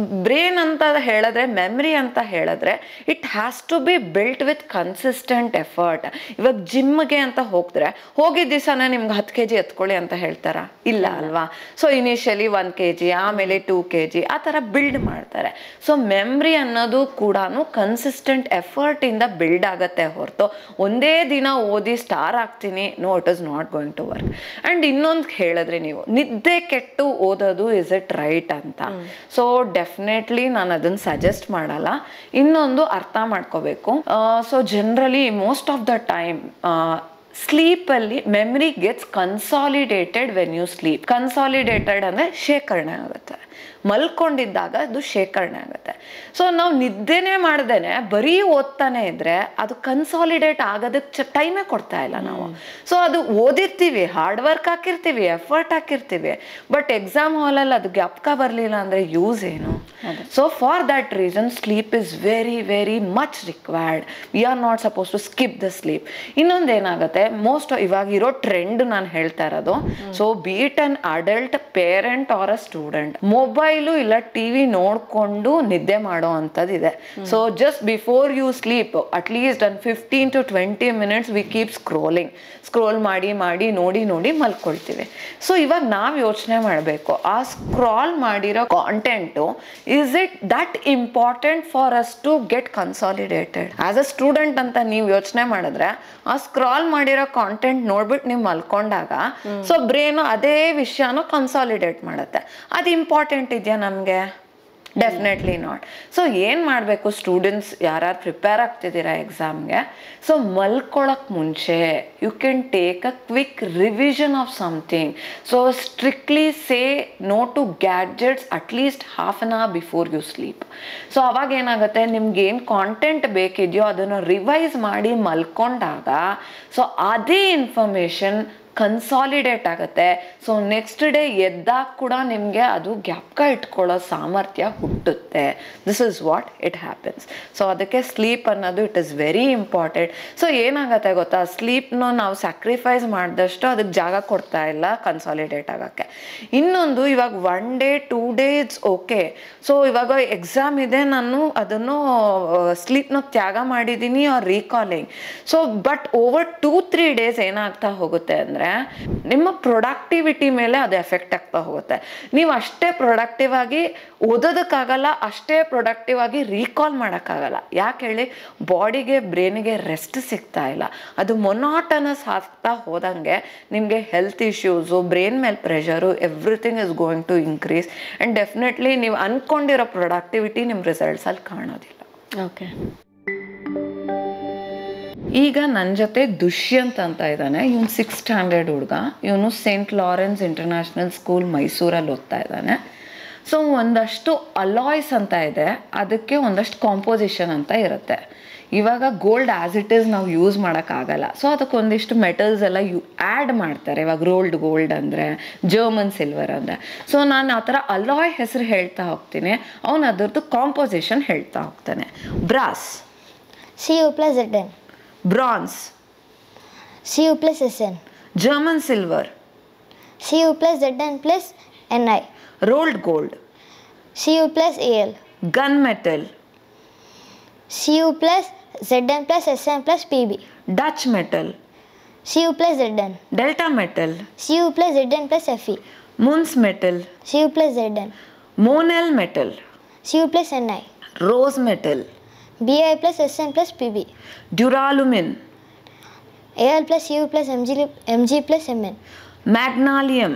ಬ್ರೈನ್ ಅಂತ ಹೇಳಿದ್ರೆ, ಮೆಮ್ರಿ ಅಂತ ಹೇಳಿದ್ರೆ, it has to be built with consistent effort. ಇವಾಗ ಜಿಮ್ಗೆ ಅಂತ ಹೋಗಿದ್ದ ದಿವಸನ ನಿಮ್ಗೆ 10 kg ಎತ್ಕೊಳ್ಳಿ ಅಂತ ಹೇಳ್ತಾರ? ಇಲ್ಲ ಅಲ್ವಾ? ಸೊ ಇನಿಷಿಯಲಿ 1 kg, ಆಮೇಲೆ 2 kg ಆ ಥರ ಬಿಲ್ಡ್ ಮಾಡ್ತಾರೆ. ಸೊ ಮೆಮ್ರಿ ಅನ್ನೋದು ಕೂಡ ಕನ್ಸಿಸ್ಟೆಂಟ್ ಎಫರ್ಟ್ ಇಂದ ಬಿಲ್ಡ್ ಆಗತ್ತೆ ಹೊರತು ಒಂದೇ ದಿನ ಓದಿ ಸ್ಟಾರ್ ಆಗ್ತೀನಿ, no, it is not going to work. And ಇನ್ನೊಂದು ಹೇಳಿದ್ರೆ, ನೀವು ನಿದ್ದೆ ಕೆಟ್ಟು ಓದೋದು ಇಸ್ ಇಟ್ ರೈಟ್ ಅಂತ? ಸೊ ಡೆಫಿನೆಟ್ಲಿ ನಾನು ಅದನ್ನ ಸಜೆಸ್ಟ್ ಮಾಡಲ್ಲ. ಇನ್ನೊಂದು ಅರ್ಥ ಮಾಡ್ಕೋಬೇಕು. So generally most of the time ಸ್ಲೀಪಲ್ಲಿ memory gets consolidated when you sleep. Consolidated ಅಂದರೆ ಶೇಖರಣೆ ಆಗುತ್ತೆ. ಮಲ್ಕೊಂಡಿದ್ದಾಗ ಅದು ಶೇಖರಣೆ ಆಗುತ್ತೆ. ಸೊ ನಾವು ನಿದ್ದೆನೇ ಮಾಡ್ದೇನೆ ಬರೀ ಓದ್ತಾನೆ ಇದ್ರೆ ಅದು ಕನ್ಸಾಲಿಡೇಟ್ ಆಗೋದಕ್ಕೆ ಟೈಮೇ ಕೊಡ್ತಾ ಇಲ್ಲ ನಾವು. ಸೊ ಅದು ಓದಿರ್ತೀವಿ, ಹಾರ್ಡ್ ವರ್ಕ್ ಹಾಕಿರ್ತೀವಿ, ಎಫರ್ಟ್ ಹಾಕಿರ್ತೀವಿ, ಬಟ್ ಎಕ್ಸಾಮ್ ಹಾಲಲ್ಲಿ ಅದು ಜ್ಞಾಪಕ ಬರಲಿಲ್ಲ ಅಂದರೆ ಯೂಸ್ ಏನು? So for that reason sleep is very very much required. We are not suppose to skip the sleep. ಇನ್ನೊಂದು ಏನಾಗುತ್ತೆ, ಮೋಸ್ಟ್ ಇವಾಗ ಇರೋ ಟ್ರೆಂಡ್ ನಾನು ಹೇಳ್ತಾ ಇರೋದು, so be it an adult, parent or a student, mobile ಇಲ್ಲ ಟಿವಿ ನೋಡ್ಕೊಂಡು ನಿದ್ದೆ ಮಾಡೋ ಅಂಥದ್ದು ಇದೆ. So just before you sleep at least ಒಂದು 15 to 20 minutes we keep scroll ಮಾಡಿ ಮಾಡಿ ನೋಡಿ ನೋಡಿ ಮಲ್ಕೊಳ್ತೀವಿ. ಸೊ ಇವಾಗ ನಾವು ಯೋಚನೆ ಮಾಡಬೇಕು, ಆ ಸ್ಕ್ರಾಲ್ ಮಾಡಿರೋ content is it that important for us to get consolidated? As a student ಅಂತ ನೀವು ಯೋಚನೆ ಮಾಡಿದ್ರೆ ಆ ಸ್ಕ್ರಾಲ್ ಮಾಡಿರೋ ಕಾಂಟೆಂಟ್ ನೋಡ್ಬಿಟ್ಟು ನೀವು ಮಲ್ಕೊಂಡಾಗ ಸೊ ಬ್ರೇನು ಅದೇ ವಿಷಯನೂ ಕನ್ಸಾಲಿಡೇಟ್ ಮಾಡುತ್ತೆ. ಅದು ಇಂಪಾರ್ಟೆಂಟ್ ಇದೆಯಾ ನಮಗೆ? Definitely not. ಸೊ ಏನು ಮಾಡಬೇಕು ಸ್ಟೂಡೆಂಟ್ಸ್ ಯಾರ್ಯಾರು ಪ್ರಿಪೇರ್ ಆಗ್ತಿದ್ದೀರಾ ಎಕ್ಸಾಮ್ಗೆ, ಸೊ ಮಲ್ಕೊಳಕ್ಕೆ ಮುಂಚೆ you can take a quick revision of something. So strictly say no to gadgets at least half an hour before you sleep. So ಅವಾಗ ಏನಾಗುತ್ತೆ, ನಿಮ್ಗೆ ಏನು ಕಾಂಟೆಂಟ್ ಬೇಕಿದೆಯೋ ಅದನ್ನು ರಿವೈಸ್ ಮಾಡಿ ಮಲ್ಕೊಂಡಾಗ ಸೊ ಅದೇ ಇನ್ಫಾರ್ಮೇಷನ್ ಕನ್ಸಾಲಿಡೇಟ್ ಆಗುತ್ತೆ. ಸೊ ನೆಕ್ಸ್ಟ್ ಡೇ ಎದ್ದಾಗ ಕೂಡ ನಿಮಗೆ ಅದು ಜ್ಞಾಪಕ ಇಟ್ಕೊಳ್ಳೋ ಸಾಮರ್ಥ್ಯ ಹುಟ್ಟುತ್ತೆ. This is what it happens. So ಅದಕ್ಕೆ ಸ್ಲೀಪ್ ಅನ್ನೋದು it is very important. So ಏನಾಗುತ್ತೆ ಗೊತ್ತಾ, ಸ್ಲೀಪ್ನ ನಾವು ಸ್ಯಾಕ್ರಿಫೈಸ್ ಮಾಡಿದಷ್ಟು ಅದಕ್ಕೆ ಜಾಗ ಕೊಡ್ತಾ ಇಲ್ಲ ಕನ್ಸಾಲಿಡೇಟ್ ಆಗೋಕ್ಕೆ. ಇನ್ನೊಂದು, ಇವಾಗ 1 day 2 days ಓಕೆ, ಸೊ ಇವಾಗ ಎಕ್ಸಾಮ್ ಇದೆ, ನಾನು ಅದನ್ನು ಸ್ಲೀಪ್ನ ತ್ಯಾಗ ಮಾಡಿದ್ದೀನಿ or recalling. So but over 2-3 days ಏನಾಗ್ತಾ ಹೋಗುತ್ತೆ ಅಂದರೆ ನಿಮ್ಮ ಪ್ರೊಡಕ್ಟಿವಿಟಿ ಮೇಲೆ ಅದು ಎಫೆಕ್ಟ್ ಆಗ್ತಾ ಹೋಗುತ್ತೆ. ನೀವು ಅಷ್ಟೇ ಪ್ರೊಡಕ್ಟಿವ್ ಆಗಿ ಓದೋದಕ್ಕಾಗಲ್ಲ, ಅಷ್ಟೇ ಪ್ರೊಡಕ್ಟಿವ್ ಆಗಿ ರೀಕಾಲ್ ಮಾಡೋಕ್ಕಾಗಲ್ಲ. ಯಾಕೆ ಹೇಳಿ, ಬಾಡಿಗೆ ಬ್ರೈನಿಗೆ ರೆಸ್ಟ್ ಸಿಗ್ತಾ ಇಲ್ಲ. ಅದು ಮೊನಾಟನಸ್ ಆಗ್ತಾ ಹೋದಂಗೆ ನಿಮಗೆ ಹೆಲ್ತ್ ಇಶ್ಯೂಸು, ಬ್ರೈನ್ ಮೇಲೆ pressure, everything is going to increase and definitely ನೀವು ಅಂದ್ಕೊಂಡಿರೋ ಪ್ರೊಡಕ್ಟಿವಿಟಿ ನಿಮ್ಮ ರಿಸಲ್ಟ್ಸಲ್ಲಿ ಕಾಣೋದಿಲ್ಲ. ಓಕೆ, ಈಗ ನನ್ನ ಜೊತೆ ದುಷ್ಯಂತ್ ಅಂತ ಇದ್ದಾನೆ. ಇವನು 6th standard ಹುಡುಗ. ಇವನು ಸೇಂಟ್ ಲಾರೆನ್ಸ್ ಇಂಟರ್ನ್ಯಾಷನಲ್ ಸ್ಕೂಲ್ ಮೈಸೂರಲ್ಲಿ ಓದ್ತಾ ಇದ್ದಾನೆ. ಸೊ ಒಂದಷ್ಟು ಅಲಾಯ್ಸ್ ಅಂತ ಇದೆ, ಅದಕ್ಕೆ ಒಂದಷ್ಟು ಕಾಂಪೋಸಿಷನ್ ಅಂತ ಇರುತ್ತೆ. ಇವಾಗ ಗೋಲ್ಡ್ ಆ್ಯಸ್ ಇಟ್ ಈಸ್ ನಾವು ಯೂಸ್ ಮಾಡೋಕ್ಕಾಗಲ್ಲ, ಸೊ ಅದಕ್ಕೆ ಒಂದಿಷ್ಟು ಮೆಟಲ್ಸ್ ಎಲ್ಲ ಆ್ಯಡ್ ಮಾಡ್ತಾರೆ. ಇವಾಗ ರೋಲ್ಡ್ ಗೋಲ್ಡ್ ಅಂದರೆ, ಜರ್ಮನ್ ಸಿಲ್ವರ್ ಅಂದರೆ. ಸೊ ನಾನು ಆ ಥರ ಅಲಾಯ್ ಹೆಸರು ಹೇಳ್ತಾ ಹೋಗ್ತೀನಿ, ಅವನು ಅದರದ್ದು ಕಾಂಪೋಸಿಷನ್ ಹೇಳ್ತಾ ಹೋಗ್ತಾನೆ. Brass Cu+Zn. Bronze Cu+Sn. German silver Cu+Zn+Ni. Rolled gold Cu+Al. Gun metal Cu+Zn+Sn+Pb. Dutch metal Cu+Zn. Delta metal Cu+Zn+Fe. Muntz metal Cu+Zn. Monel metal Cu+Ni. Rose metal Bi+Sn+Pb. Duralumin Al+Cu+Mg+Mn. Magnalium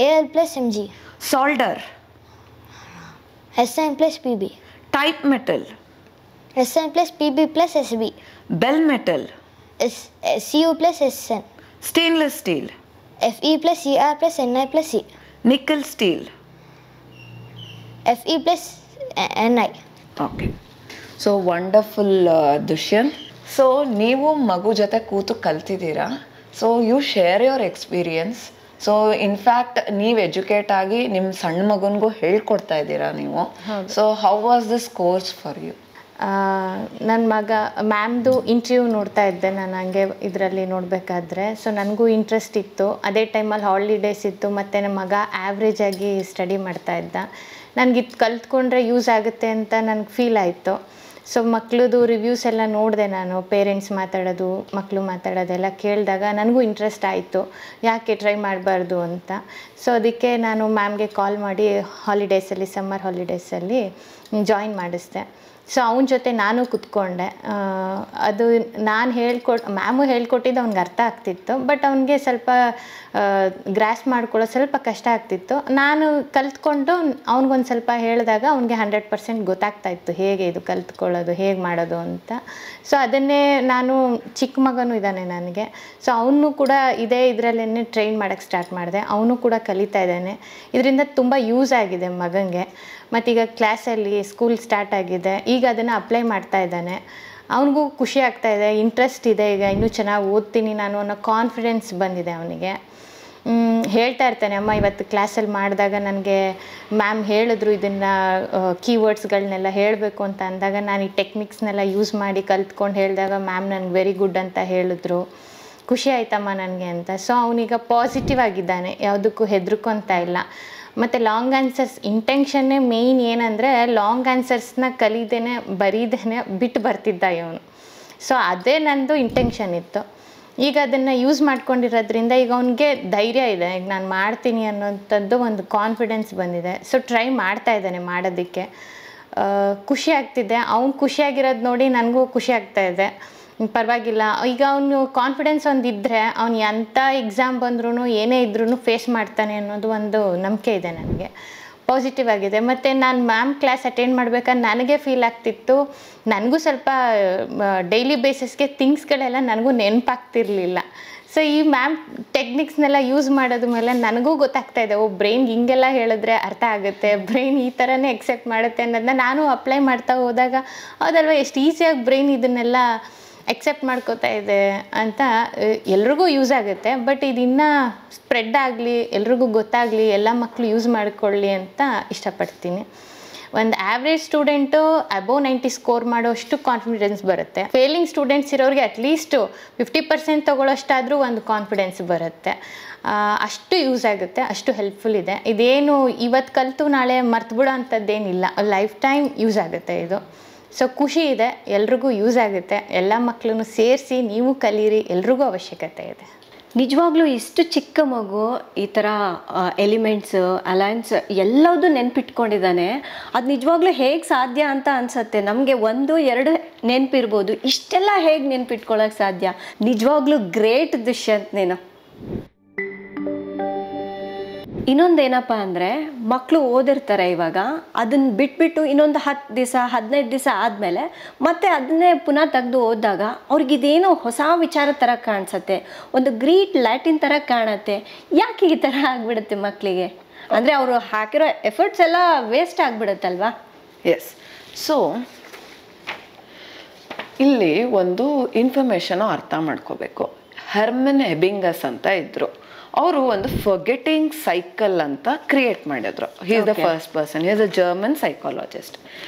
Al+Mg. Solder Sn+Pb. Type metal Sn+Pb+Sb. Bell metal Cu+Sn. Stainless steel Fe+Cr+Ni+C. Nickel steel Fe+Ni. Okay, so wonderful Dushyant. So ನೀವು ಮಗು ಜೊತೆ ಕೂತು ಕಲ್ತಿದ್ದೀರಾ, so you share your experience. So in fact ನೀವು educate ಆಗಿ ನಿಮ್ಮ ಸಣ್ಣ ಮಗನಿಗೂ ಹೇಳ್ಕೊಡ್ತಾ ಇದ್ದೀರಾ ನೀವು. So how was this course for you? ನನ್ನ ಮಗ ಮ್ಯಾಮ್ದು ಇಂಟರ್ವ್ಯೂ ನೋಡ್ತಾ ಇದ್ದೆ ನಾನು ಹಂಗೆ ಇದರಲ್ಲಿ ನೋಡಬೇಕಾದ್ರೆ. ಸೊ ನನಗೂ ಇಂಟ್ರೆಸ್ಟ್ ಇತ್ತು. ಅದೇ ಟೈಮಲ್ಲಿ ಹಾಲಿಡೇಸ್ ಇತ್ತು ಮತ್ತು ನಮ್ಮ ಮಗ ಆ್ಯಾವ್ರೇಜ್ ಆಗಿ ಸ್ಟಡಿ ಮಾಡ್ತಾ ಇದ್ದ. ನನಗೆ ಇದು ಕಲ್ತ್ಕೊಂಡ್ರೆ ಯೂಸ್ ಆಗುತ್ತೆ ಅಂತ ನನಗೆ ಫೀಲ್ ಆಯಿತು. ಸೊ ಮಕ್ಳದು ರಿವ್ಯೂಸ್ ಎಲ್ಲ ನೋಡಿದೆ ನಾನು, ಪೇರೆಂಟ್ಸ್ ಮಾತಾಡೋದು, ಮಕ್ಕಳು ಮಾತಾಡೋದೆಲ್ಲ ಕೇಳಿದಾಗ ನನಗೂ ಇಂಟ್ರೆಸ್ಟ್ ಆಯಿತು, ಯಾಕೆ ಟ್ರೈ ಮಾಡಬಾರ್ದು ಅಂತ. ಸೊ ಅದಕ್ಕೆ ನಾನು ಮ್ಯಾಮ್ಗೆ ಕಾಲ್ ಮಾಡಿ ಹಾಲಿಡೇಸಲ್ಲಿ, ಸಮ್ಮರ್ ಹಾಲಿಡೇಸಲ್ಲಿ ಜಾಯಿನ್ ಮಾಡಿಸ್ದೆ. ಸೊ ಅವನ ಜೊತೆ ನಾನು ಕೂತ್ಕೊಂಡೆ. ಅದು ನಾನು ಮ್ಯಾಮು ಹೇಳ್ಕೊಟ್ಟಿದ್ದು ಅವ್ನಿಗೆ ಅರ್ಥ ಆಗ್ತಿತ್ತು, ಬಟ್ ಅವನಿಗೆ ಸ್ವಲ್ಪ ಗ್ರಾಸ್ ಮಾಡ್ಕೊಳ್ಳೋ ಸ್ವಲ್ಪ ಕಷ್ಟ ಆಗ್ತಿತ್ತು. ನಾನು ಕಲ್ತ್ಕೊಂಡು ಅವ್ನಿಗೊಂದು ಸ್ವಲ್ಪ ಹೇಳಿದಾಗ ಅವ್ನಿಗೆ 100% ಗೊತ್ತಾಗ್ತಾ ಇತ್ತು ಹೇಗೆ ಇದು ಕಲ್ತ್ಕೊಳ್ಳೋದು, ಹೇಗೆ ಮಾಡೋದು ಅಂತ. ಸೊ ಅದನ್ನೇ ನಾನು ಚಿಕ್ಕ ಮಗನೂ ಇದ್ದಾನೆ ನನಗೆ, ಸೊ ಅವನು ಕೂಡ ಇದರಲ್ಲೇ ಟ್ರೈನ್ ಮಾಡೋಕ್ಕೆ ಸ್ಟಾರ್ಟ್ ಮಾಡಿದೆ. ಅವನು ಕೂಡ ಕಲಿತಾ ಇದ್ದಾನೆ. ಇದರಿಂದ ತುಂಬ ಯೂಸ್ ಆಗಿದೆ ಮಗನಿಗೆ. ಮತ್ತೀಗ ಕ್ಲಾಸಲ್ಲಿ ಸ್ಕೂಲ್ ಸ್ಟಾರ್ಟ್ ಆಗಿದೆ, ಈಗ ಅದನ್ನು ಅಪ್ಲೈ ಮಾಡ್ತಾ ಇದ್ದಾನೆ. ಅವನಿಗೂ ಖುಷಿ ಆಗ್ತಾಯಿದೆ, ಇಂಟ್ರೆಸ್ಟ್ ಇದೆ, ಈಗ ಇನ್ನೂ ಚೆನ್ನಾಗಿ ಓದ್ತೀನಿ ನಾನು ಅನ್ನೋ ಕಾನ್ಫಿಡೆನ್ಸ್ ಬಂದಿದೆ ಅವನಿಗೆ. ಹೇಳ್ತಾ ಇರ್ತಾನೆ, ಅಮ್ಮ ಇವತ್ತು ಕ್ಲಾಸಲ್ಲಿ ಮಾಡಿದಾಗ ನನಗೆ ಮ್ಯಾಮ್ ಹೇಳಿದ್ರು ಇದನ್ನು ಕೀವರ್ಡ್ಸ್ಗಳನ್ನೆಲ್ಲ ಹೇಳಬೇಕು ಅಂತ ಅಂದಾಗ ನಾನು ಈ ಟೆಕ್ನಿಕ್ಸ್ನೆಲ್ಲ ಯೂಸ್ ಮಾಡಿ ಕಲ್ತ್ಕೊಂಡು ಹೇಳಿದಾಗ ಮ್ಯಾಮ್ ನನಗೆ ವೆರಿ ಗುಡ್ ಅಂತ ಹೇಳಿದ್ರು, ಖುಷಿ ಆಯ್ತಮ್ಮ ನನಗೆ ಅಂತ. ಸೊ ಅವನೀಗ ಪಾಸಿಟಿವ್ ಆಗಿದ್ದಾನೆ, ಯಾವುದಕ್ಕೂ ಹೆದರ್ಕೊಂತ ಇಲ್ಲ. ಮತ್ತು ಲಾಂಗ್ ಆನ್ಸರ್ಸ್ ಇಂಟೆನ್ಷನ್ನೇ ಮೇಯ್ನ್ ಏನಂದರೆ ಲಾಂಗ್ ಆನ್ಸರ್ಸ್ನ ಕಲಿದೇನೆ ಬರೀದೇನೆ ಬಿಟ್ಟು ಬರ್ತಿದ್ದ ಇವನು. ಸೊ ಅದೇ ನನ್ನದು ಇಂಟೆನ್ಷನ್ ಇತ್ತು. ಈಗ ಅದನ್ನು ಯೂಸ್ ಮಾಡ್ಕೊಂಡಿರೋದ್ರಿಂದ ಈಗ ಅವನಿಗೆ ಧೈರ್ಯ ಇದೆ, ಈಗ ನಾನು ಮಾಡ್ತೀನಿ ಅನ್ನೋಂಥದ್ದು ಒಂದು ಕಾನ್ಫಿಡೆನ್ಸ್ ಬಂದಿದೆ. ಸೊ ಟ್ರೈ ಮಾಡ್ತಾ ಇದ್ದಾನೆ ಮಾಡೋದಕ್ಕೆ. ಖುಷಿ ಆಗ್ತಿದೆ, ಅವ್ನು ಖುಷಿಯಾಗಿರೋದು ನೋಡಿ ನನಗೂ ಖುಷಿ ಆಗ್ತಾಯಿದೆ. ಪರವಾಗಿಲ್ಲ, ಈಗ ಅವನು ಕಾನ್ಫಿಡೆನ್ಸ್ ಒಂದಿದ್ದರೆ ಅವ್ನು ಎಂಥ ಎಕ್ಸಾಮ್ ಬಂದ್ರೂ ಏನೇ ಇದ್ರೂ ಫೇಸ್ ಮಾಡ್ತಾನೆ ಅನ್ನೋದು ಒಂದು ನಂಬಿಕೆ ಇದೆ ನನಗೆ. ಪಾಸಿಟಿವ್ ಆಗಿದೆ. ಮತ್ತು ನಾನು ಮ್ಯಾಮ್ ಕ್ಲಾಸ್ ಅಟೆಂಡ್ ಮಾಡ್ಬೇಕಾದ್ರೆ ನನಗೆ ಫೀಲ್ ಆಗ್ತಿತ್ತು, ನನಗೂ ಸ್ವಲ್ಪ ಡೈಲಿ ಬೇಸಿಸ್ಗೆ ಥಿಂಗ್ಸ್ಗಳೆಲ್ಲ ನನಗೂ ನೆನಪಾಗ್ತಿರ್ಲಿಲ್ಲ. ಸೊ ಈ ಮ್ಯಾಮ್ ಟೆಕ್ನಿಕ್ಸ್ನೆಲ್ಲ ಯೂಸ್ ಮಾಡೋದ ಮೇಲೆ ನನಗೂ ಗೊತ್ತಾಗ್ತಾ ಇದೆ, ಬ್ರೈನ್ಗೆ ಹಿಂಗೆಲ್ಲ ಹೇಳಿದ್ರೆ ಅರ್ಥ ಆಗುತ್ತೆ, ಬ್ರೈನ್ ಈ ಥರನೇ ಎಕ್ಸೆಪ್ಟ್ ಮಾಡುತ್ತೆ ಅನ್ನೋದನ್ನ ನಾನು ಅಪ್ಲೈ ಮಾಡ್ತಾ ಹೋದಾಗ ಹೌದಲ್ವ ಎಷ್ಟು ಈಸಿಯಾಗಿ ಬ್ರೈನ್ ಇದನ್ನೆಲ್ಲ ಎಕ್ಸೆಪ್ಟ್ ಮಾಡ್ಕೋತಾ ಇದೆ ಅಂತ ಎಲ್ರಿಗೂ ಯೂಸ್ ಆಗುತ್ತೆ. ಬಟ್ ಇದನ್ನು ಸ್ಪ್ರೆಡ್ ಆಗಲಿ, ಎಲ್ರಿಗೂ ಗೊತ್ತಾಗಲಿ, ಎಲ್ಲ ಮಕ್ಕಳು ಯೂಸ್ ಮಾಡ್ಕೊಳ್ಳಿ ಅಂತ ಇಷ್ಟಪಡ್ತೀನಿ. ಒಂದು ಆ್ಯಾವ್ರೇಜ್ ಸ್ಟೂಡೆಂಟು ಅಬೋವ್ 90 ಸ್ಕೋರ್ ಮಾಡೋಷ್ಟು ಕಾನ್ಫಿಡೆನ್ಸ್ ಬರುತ್ತೆ. ಫೇಲಿಂಗ್ ಸ್ಟೂಡೆಂಟ್ಸ್ ಇರೋರಿಗೆ ಅಟ್ಲೀಸ್ಟು 50% ತೊಗೊಳ್ಳೋಷ್ಟಾದರೂ ಒಂದು ಕಾನ್ಫಿಡೆನ್ಸ್ ಬರುತ್ತೆ. ಅಷ್ಟು ಯೂಸ್ ಆಗುತ್ತೆ, ಅಷ್ಟು ಹೆಲ್ಪ್ಫುಲ್ ಇದೆ. ಇದೇನು ಇವತ್ತು ಕಲಿತು ನಾಳೆ ಮರ್ತುಬಿಡೋ ಅಂಥದ್ದೇನಿಲ್ಲ, ಲೈಫ್ ಟೈಮ್ ಯೂಸ್ ಆಗುತ್ತೆ ಇದು. ಸೊ ಖುಷಿ ಇದೆ, ಎಲ್ರಿಗೂ ಯೂಸ್ ಆಗುತ್ತೆ. ಎಲ್ಲ ಮಕ್ಕಳನ್ನು ಸೇರಿಸಿ ನೀವು ಕಲೀರಿ, ಎಲ್ರಿಗೂ ಅವಶ್ಯಕತೆ ಇದೆ. ನಿಜವಾಗ್ಲೂ ಇಷ್ಟು ಚಿಕ್ಕ ಮಗು ಈ ಥರ ಎಲಿಮೆಂಟ್ಸ್, ಅಲೈನ್ಸ್ ಎಲ್ಲದೂ ನೆನ್ಪಿಟ್ಕೊಂಡಿದ್ದಾನೆ. ಅದು ನಿಜವಾಗ್ಲೂ ಹೇಗೆ ಸಾಧ್ಯ ಅಂತ ಅನಿಸುತ್ತೆ. ನಮಗೆ 1-2 ನೆನಪಿರ್ಬೋದು, ಇಷ್ಟೆಲ್ಲ ಹೇಗೆ ನೆನ್ಪಿಟ್ಕೊಳ್ಳೋಕೆ ಸಾಧ್ಯ? ನಿಜವಾಗ್ಲೂ ಗ್ರೇಟ್ ದುಷ್ಯಂತ್ ನೀನು. ಇನ್ನೊಂದೇನಪ್ಪ ಅಂದರೆ ಮಕ್ಕಳು ಓದಿರ್ತಾರೆ, ಇವಾಗ ಅದನ್ನು ಬಿಟ್ಬಿಟ್ಟು ಇನ್ನೊಂದು 10 ದಿವಸ 15 ದಿವಸ ಆದಮೇಲೆ ಮತ್ತೆ ಅದನ್ನೇ ಪುನಃ ತೆಗೆದು ಓದಿದಾಗ ಅವ್ರಿಗಿದೇನೋ ಹೊಸ ವಿಚಾರ ಥರ ಕಾಣಿಸುತ್ತೆ, ಒಂದು ಗ್ರೀಟ್ ಲ್ಯಾಟಿನ್ ಥರ ಕಾಣುತ್ತೆ. ಯಾಕೆ ಈ ಥರ ಆಗಿಬಿಡುತ್ತೆ ಮಕ್ಕಳಿಗೆ? ಅಂದರೆ ಅವರು ಹಾಕಿರೋ ಎಫರ್ಟ್ಸ್ ಎಲ್ಲ ವೇಸ್ಟ್ ಆಗಿಬಿಡುತ್ತಲ್ವಾ? ಎಸ್. ಸೊ ಇಲ್ಲಿ ಒಂದು ಇನ್ಫಾರ್ಮೇಷನ್ ಅರ್ಥ ಮಾಡ್ಕೋಬೇಕು. ಹರ್ಮನ್ ಎಬಿಂಗಸ್ ಅಂತ ಇದ್ರು, ಅವರು ಒಂದು ಫರ್ಗೆಟಿಂಗ್ ಸೈಕಲ್ ಅಂತ ಕ್ರಿಯೇಟ್ ಮಾಡಿದ್ರು. He is the first person, he is a German psychologist.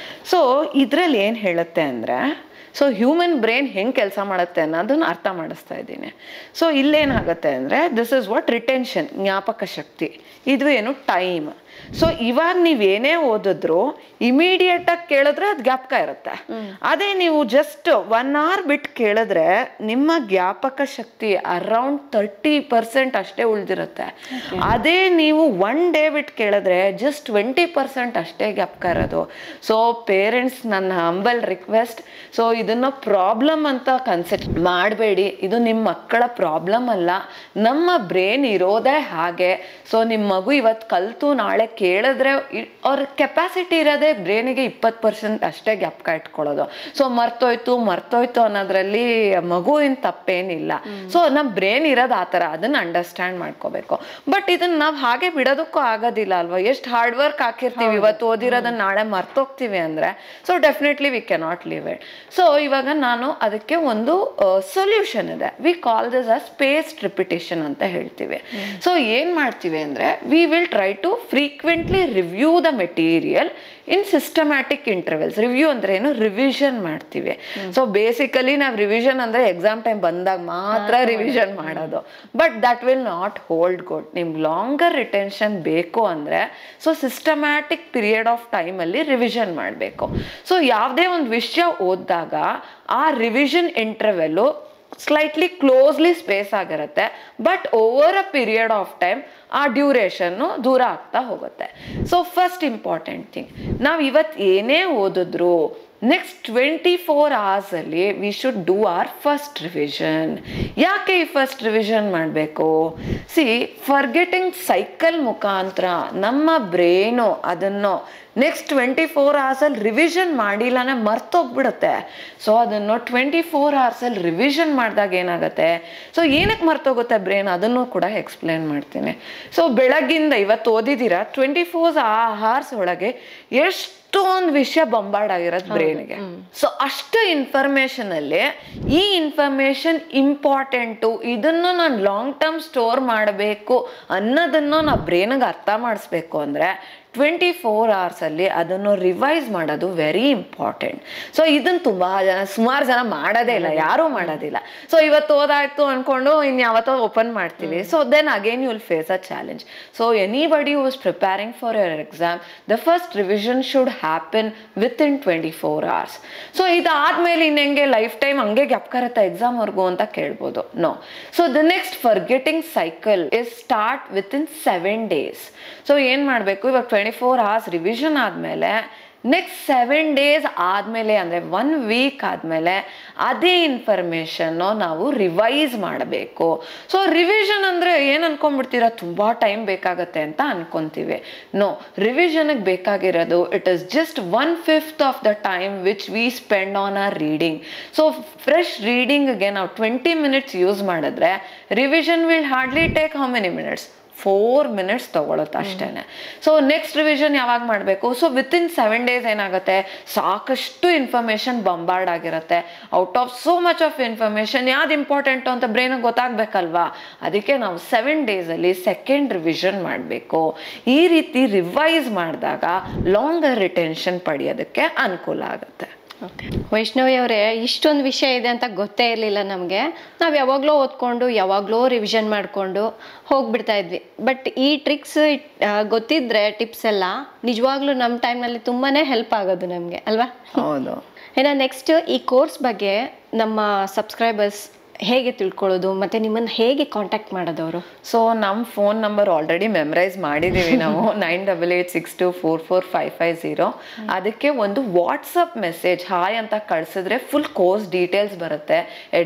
So ಇದರಲ್ಲಿ ಏನು ಹೇಳುತ್ತೆ ಅಂದರೆ, ಸೊ ಹ್ಯೂಮನ್ ಬ್ರೈನ್ ಹೆಂಗೆ ಕೆಲಸ ಮಾಡುತ್ತೆ ಅನ್ನೋದನ್ನು ಅರ್ಥ ಮಾಡಿಸ್ತಾ ಇದ್ದೀನಿ. ಸೊ ಇಲ್ಲೇನಾಗುತ್ತೆ ಅಂದರೆ, ದಿಸ್ ಇಸ್ ವಾಟ್ ರಿಟೆನ್ಷನ್, ಜ್ಞಾಪಕ ಶಕ್ತಿ. ಇದು ಏನು ಟೈಮ್. ಸೊ ಇವಾಗ ನೀವೇನೇ ಓದಿದ್ರು ಇಮಿಡಿಯೇಟಾಗಿ ಕೇಳಿದ್ರೆ ಅದು ಜ್ಞಾಪಕ ಇರುತ್ತೆ. ಅದೇ ನೀವು ಜಸ್ಟ್ 1 hour ಬಿಟ್ಟು ಕೇಳಿದ್ರೆ ನಿಮ್ಮ ಜ್ಞಾಪಕ ಶಕ್ತಿ ಅರೌಂಡ್ 30% ಅಷ್ಟೇ ಉಳಿದಿರುತ್ತೆ. ಅದೇ ನೀವು 1 day ಬಿಟ್ಟು ಕೇಳಿದ್ರೆ ಜಸ್ಟ್ 20% ಅಷ್ಟೇ ಜ್ಞಾಪಕ ಇರೋದು. ಸೊ ಪೇರೆಂಟ್ಸ್, ನನ್ನ ಹಂಬಲ್ ರಿಕ್ವೆಸ್ಟ್, ಸೊ ಇದನ್ನು ಪ್ರಾಬ್ಲಮ್ ಅಂತ ಕನ್ಸಿಡರ್ ಮಾಡಬೇಡಿ. ಇದು ನಿಮ್ಮ ಮಕ್ಕಳ ಪ್ರಾಬ್ಲಮ್ ಅಲ್ಲ, ನಮ್ಮ ಬ್ರೈನ್ ಇರೋದೇ ಹಾಗೆ. ಸೊ ನಿಮ್ಮ ಮಗು ಇವತ್ತು ಕಲಿತು ನಾಳೆ ಕೇಳಿದ್ರೆ ಅವ್ರ ಕೆಪಾಸಿಟಿ ಇರೋದೇ ಬ್ರೈನಿಗೆ 20% ಅಷ್ಟೇ ಜ್ಞಾಪಕ ಇಟ್ಕೊಳ್ಳೋದು. ಸೊ ಮರ್ತೋಯ್ತು ಅನ್ನೋದ್ರಲ್ಲಿ ಮಗುವಿನ ತಪ್ಪೇನಿಲ್ಲ. ಸೊ ನಮ್ಮ ಬ್ರೈನ್ ಇರೋದು ಆ ಥರ, ಅದನ್ನ ಅಂಡರ್ಸ್ಟ್ಯಾಂಡ್ ಮಾಡ್ಕೋಬೇಕು. ಬಟ್ ಇದನ್ನ ನಾವು ಹಾಗೆ ಬಿಡೋದಕ್ಕೂ ಆಗೋದಿಲ್ಲ ಅಲ್ವಾ? ಎಷ್ಟು ಹಾರ್ಡ್ ವರ್ಕ್ ಹಾಕಿರ್ತೀವಿ, ಇವತ್ತು ಓದಿರೋದನ್ನ ನಾಳೆ ಮರ್ತೋಗ್ತೀವಿ ಅಂದರೆ, so definitely we cannot leave it. So ಇವಾಗ ನಾನು ಅದಕ್ಕೆ ಒಂದು ಸೊಲ್ಯೂಷನ್ ಇದೆ. We call this a spaced repetition ಅಂತ ಹೇಳ್ತೀವಿ. ಸೊ ಏನು ಮಾಡ್ತೀವಿ ಅಂದರೆ, we will try to frequently review the material in systematic intervals. Review ಅಂದ್ರೆ ಏನು? ರಿವಿಷನ್ ಮಾಡ್ತೀವಿ. ಸೊ ಬೇಸಿಕಲಿ ನಾವು ರಿವಿಷನ್ ಅಂದರೆ ಎಕ್ಸಾಮ್ ಟೈಮ್ ಬಂದಾಗ ಮಾತ್ರ ರಿವಿಷನ್ ಮಾಡೋದು. But that will not hold good. ನಿಮ್ಗೆ ಲಾಂಗರ್ ರಿಟೆನ್ಷನ್ ಬೇಕು ಅಂದರೆ, ಸೊ ಸಿಸ್ಟಮ್ಯಾಟಿಕ್ ಪೀರಿಯಡ್ ಆಫ್ ಟೈಮಲ್ಲಿ ರಿವಿಷನ್ ಮಾಡಬೇಕು. ಸೊ ಯಾವುದೇ ಒಂದು ವಿಷಯ ಓದಿದಾಗ ಆ ರಿವಿಷನ್ ಇಂಟರ್ವೆಲ್ಲು ಸ್ಲೈಟ್ಲಿ ಕ್ಲೋಸ್ಲಿ ಸ್ಪೇಸ್ ಆಗಿರುತ್ತೆ. But over a period of time ಆ ಡ್ಯೂರೇಷನ್ನು ದೂರ ಆಗ್ತಾ ಹೋಗುತ್ತೆ. ಸೊ ಫಸ್ಟ್ ಇಂಪಾರ್ಟೆಂಟ್ ಥಿಂಗ್, ನಾವು ಇವತ್ತು ಏನೇ ಓದಿದ್ರು ನೆಕ್ಸ್ಟ್ 24 ಅವರ್ಸಲ್ಲಿ we should do our first revision. ಯಾಕೆ ಈ ಫಸ್ಟ್ ರಿವಿಷನ್ ಮಾಡಬೇಕು? ಫರ್ಗೆಟಿಂಗ್ ಸೈಕಲ್ ಮುಖಾಂತರ ನಮ್ಮ ಬ್ರೈನು ಅದನ್ನು ನೆಕ್ಸ್ಟ್ 24 ಅವರ್ಸಲ್ಲಿ ರಿವಿಷನ್ ಮಾಡಿಲ್ಲನೇ ಮರ್ತೋಗ್ಬಿಡುತ್ತೆ. ಸೊ ಅದನ್ನು 24 ಅವರ್ಸಲ್ಲಿ ರಿವಿಷನ್ ಮಾಡಿದಾಗ ಏನಾಗುತ್ತೆ, ಸೊ ಏನಕ್ಕೆ ಮರ್ತೋಗುತ್ತೆ ಬ್ರೈನ್ ಅದನ್ನು ಕೂಡ ಎಕ್ಸ್ಪ್ಲೇನ್ ಮಾಡ್ತೀನಿ. ಸೊ ಬೆಳಗ್ಗಿಂದ ಇವತ್ತು ಓದಿದ್ದೀರಾ 24 ಅವರ್ಸ್ ಒಳಗೆ ಎಷ್ಟೊಂದು ವಿಷಯ ಬಂಬಾರ್ಡ್ ಆಗಿರೋದು ಬ್ರೈನ್ಗೆ. ಸೊ ಅಷ್ಟು ಇನ್ಫಾರ್ಮೇಶನ್ ಅಲ್ಲಿ ಈ ಇನ್ಫಾರ್ಮೇಶನ್ ಇಂಪಾರ್ಟೆಂಟು, ಇದನ್ನು ನಾನು ಲಾಂಗ್ ಟರ್ಮ್ ಸ್ಟೋರ್ ಮಾಡಬೇಕು ಅನ್ನೋದನ್ನು ನಾವು ಬ್ರೈನ್ಗೆ ಅರ್ಥ ಮಾಡಿಸ್ಬೇಕು ಅಂದರೆ 24 ಅವರ್ಸಲ್ಲಿ ಅದನ್ನು ರಿವೈಸ್ ಮಾಡೋದು ವೆರಿ ಇಂಪಾರ್ಟೆಂಟ್. ಸೊ ಇದನ್ನು ಸುಮಾರು ಜನ ಮಾಡೋದೇ ಇಲ್ಲ, ಯಾರೂ ಮಾಡೋದಿಲ್ಲ. ಸೊ ಇವತ್ತು ಓದಾಯ್ತು ಅಂದ್ಕೊಂಡು ಇನ್ಯಾವತ್ತೋ ಓಪನ್ ಮಾಡ್ತೀವಿ. So then again you will face a challenge. So anybody who is preparing for your exam, the first revision should happen within 24 hours. So ಇದಾದ್ಮೇಲೆ ಇನ್ನೆಂಗೆ ಲೈಫ್ ಟೈಮ್ ಹಂಗೆ ಗ್ಯಾಪ್ಕರತ್ತೆ ಎಕ್ಸಾಮ್ವರೆಗೂ ಅಂತ ಕೇಳ್ಬೋದು. No. So the next forgetting cycle is start within 7 days. So ಏನು ಮಾಡಬೇಕು, ಇವಾಗ 24 ಅವರ್ಸ್ ರಿವಿಷನ್ ಆದಮೇಲೆ ನೆಕ್ಸ್ಟ್ 7 days ಆದಮೇಲೆ ಅಂದರೆ 1 week ಆದಮೇಲೆ ಅದೇ ಇನ್ಫಾರ್ಮೇಷನ್ನು ನಾವು ರಿವೈಸ್ ಮಾಡಬೇಕು. ಸೊ ರಿವಿಷನ್ ಅಂದರೆ ಏನು ಅನ್ಕೊಂಡ್ಬಿಡ್ತೀರಾ, ತುಂಬ ಟೈಮ್ ಬೇಕಾಗತ್ತೆ ಅಂತ ಅನ್ಕೊತೀವಿ. ನೋ, ರಿವಿಷನ್ಗೆ ಬೇಕಾಗಿರೋದು it is just 1/5 of the time which we spend on our reading. So fresh ರೀಡಿಂಗ್ಗೆ ನಾವು 20 minutes ಯೂಸ್ ಮಾಡಿದ್ರೆ revision will hardly take how many minutes? 4 minutes ತಗೊಳುತ್ತೆ ಅಷ್ಟೇ. ಸೊ ನೆಕ್ಸ್ಟ್ ರಿವಿಷನ್ ಯಾವಾಗ ಮಾಡಬೇಕು? ಸೊ ವಿತಿನ್ 7 days ಏನಾಗುತ್ತೆ, ಸಾಕಷ್ಟು ಇನ್ಫಾರ್ಮೇಷನ್ ಬಂಬಾರ್ಡ್ ಆಗಿರುತ್ತೆ. Out of so much of information ಯಾವ್ದು ಇಂಪಾರ್ಟೆಂಟು ಅಂತ ಬ್ರೈನಿಗೆ ಗೊತ್ತಾಗಬೇಕಲ್ವಾ? ಅದಕ್ಕೆ ನಾವು 7 daysಲ್ಲಿ ಸೆಕೆಂಡ್ ರಿವಿಷನ್ ಮಾಡಬೇಕು. ಈ ರೀತಿ ರಿವೈಸ್ ಮಾಡಿದಾಗ ಲಾಂಗರ್ ರಿಟೆನ್ಷನ್ ಪಡೆಯೋದಕ್ಕೆ ಅನುಕೂಲ ಆಗುತ್ತೆ. ವೈಷ್ಣವಿ ಅವರೇ, ಇಷ್ಟೊಂದು ವಿಷಯ ಇದೆ ಅಂತ ಗೊತ್ತೇ ಇರಲಿಲ್ಲ ನಮಗೆ. ನಾವು ಯಾವಾಗಲೂ ಓದ್ಕೊಂಡು ಯಾವಾಗಲೂ ರಿವಿಷನ್ ಮಾಡಿಕೊಂಡು ಹೋಗ್ಬಿಡ್ತಾ ಇದ್ವಿ. ಬಟ್ ಈ ಟ್ರಿಕ್ಸ್ ಗೊತ್ತಿದ್ರೆ ಟಿಪ್ಸ್ ಎಲ್ಲ ನಿಜವಾಗ್ಲೂ ನಮ್ಮ ಟೈಮ್ನಲ್ಲಿ ತುಂಬಾ ಹೆಲ್ಪ್ ಆಗೋದು ನಮಗೆ ಅಲ್ವಾ? ಹೌದು. ಇನ್ನು ನೆಕ್ಸ್ಟ್ ಈ ಕೋರ್ಸ್ ಬಗ್ಗೆ ನಮ್ಮ ಸಬ್ಸ್ಕ್ರೈಬರ್ಸ್ ಹೇಗೆ ತಿಳ್ಕೊಳ್ಳೋದು ಮತ್ತು ನಿಮ್ಮನ್ನು ಹೇಗೆ ಕಾಂಟ್ಯಾಕ್ಟ್ ಮಾಡೋದು ಅವರು? ಸೊ ನಮ್ಮ ಫೋನ್ ನಂಬರ್ ಆಲ್ರೆಡಿ ಮೆಮರೈಸ್ ಮಾಡಿದ್ದೀವಿ ನಾವು, 9886244550. ಅದಕ್ಕೆ ಒಂದು ವಾಟ್ಸಪ್ ಮೆಸೇಜ್ ಹಾಯ್ ಅಂತ ಕಳಿಸಿದ್ರೆ ಫುಲ್ ಕೋರ್ಸ್ ಡೀಟೇಲ್ಸ್ ಬರುತ್ತೆ,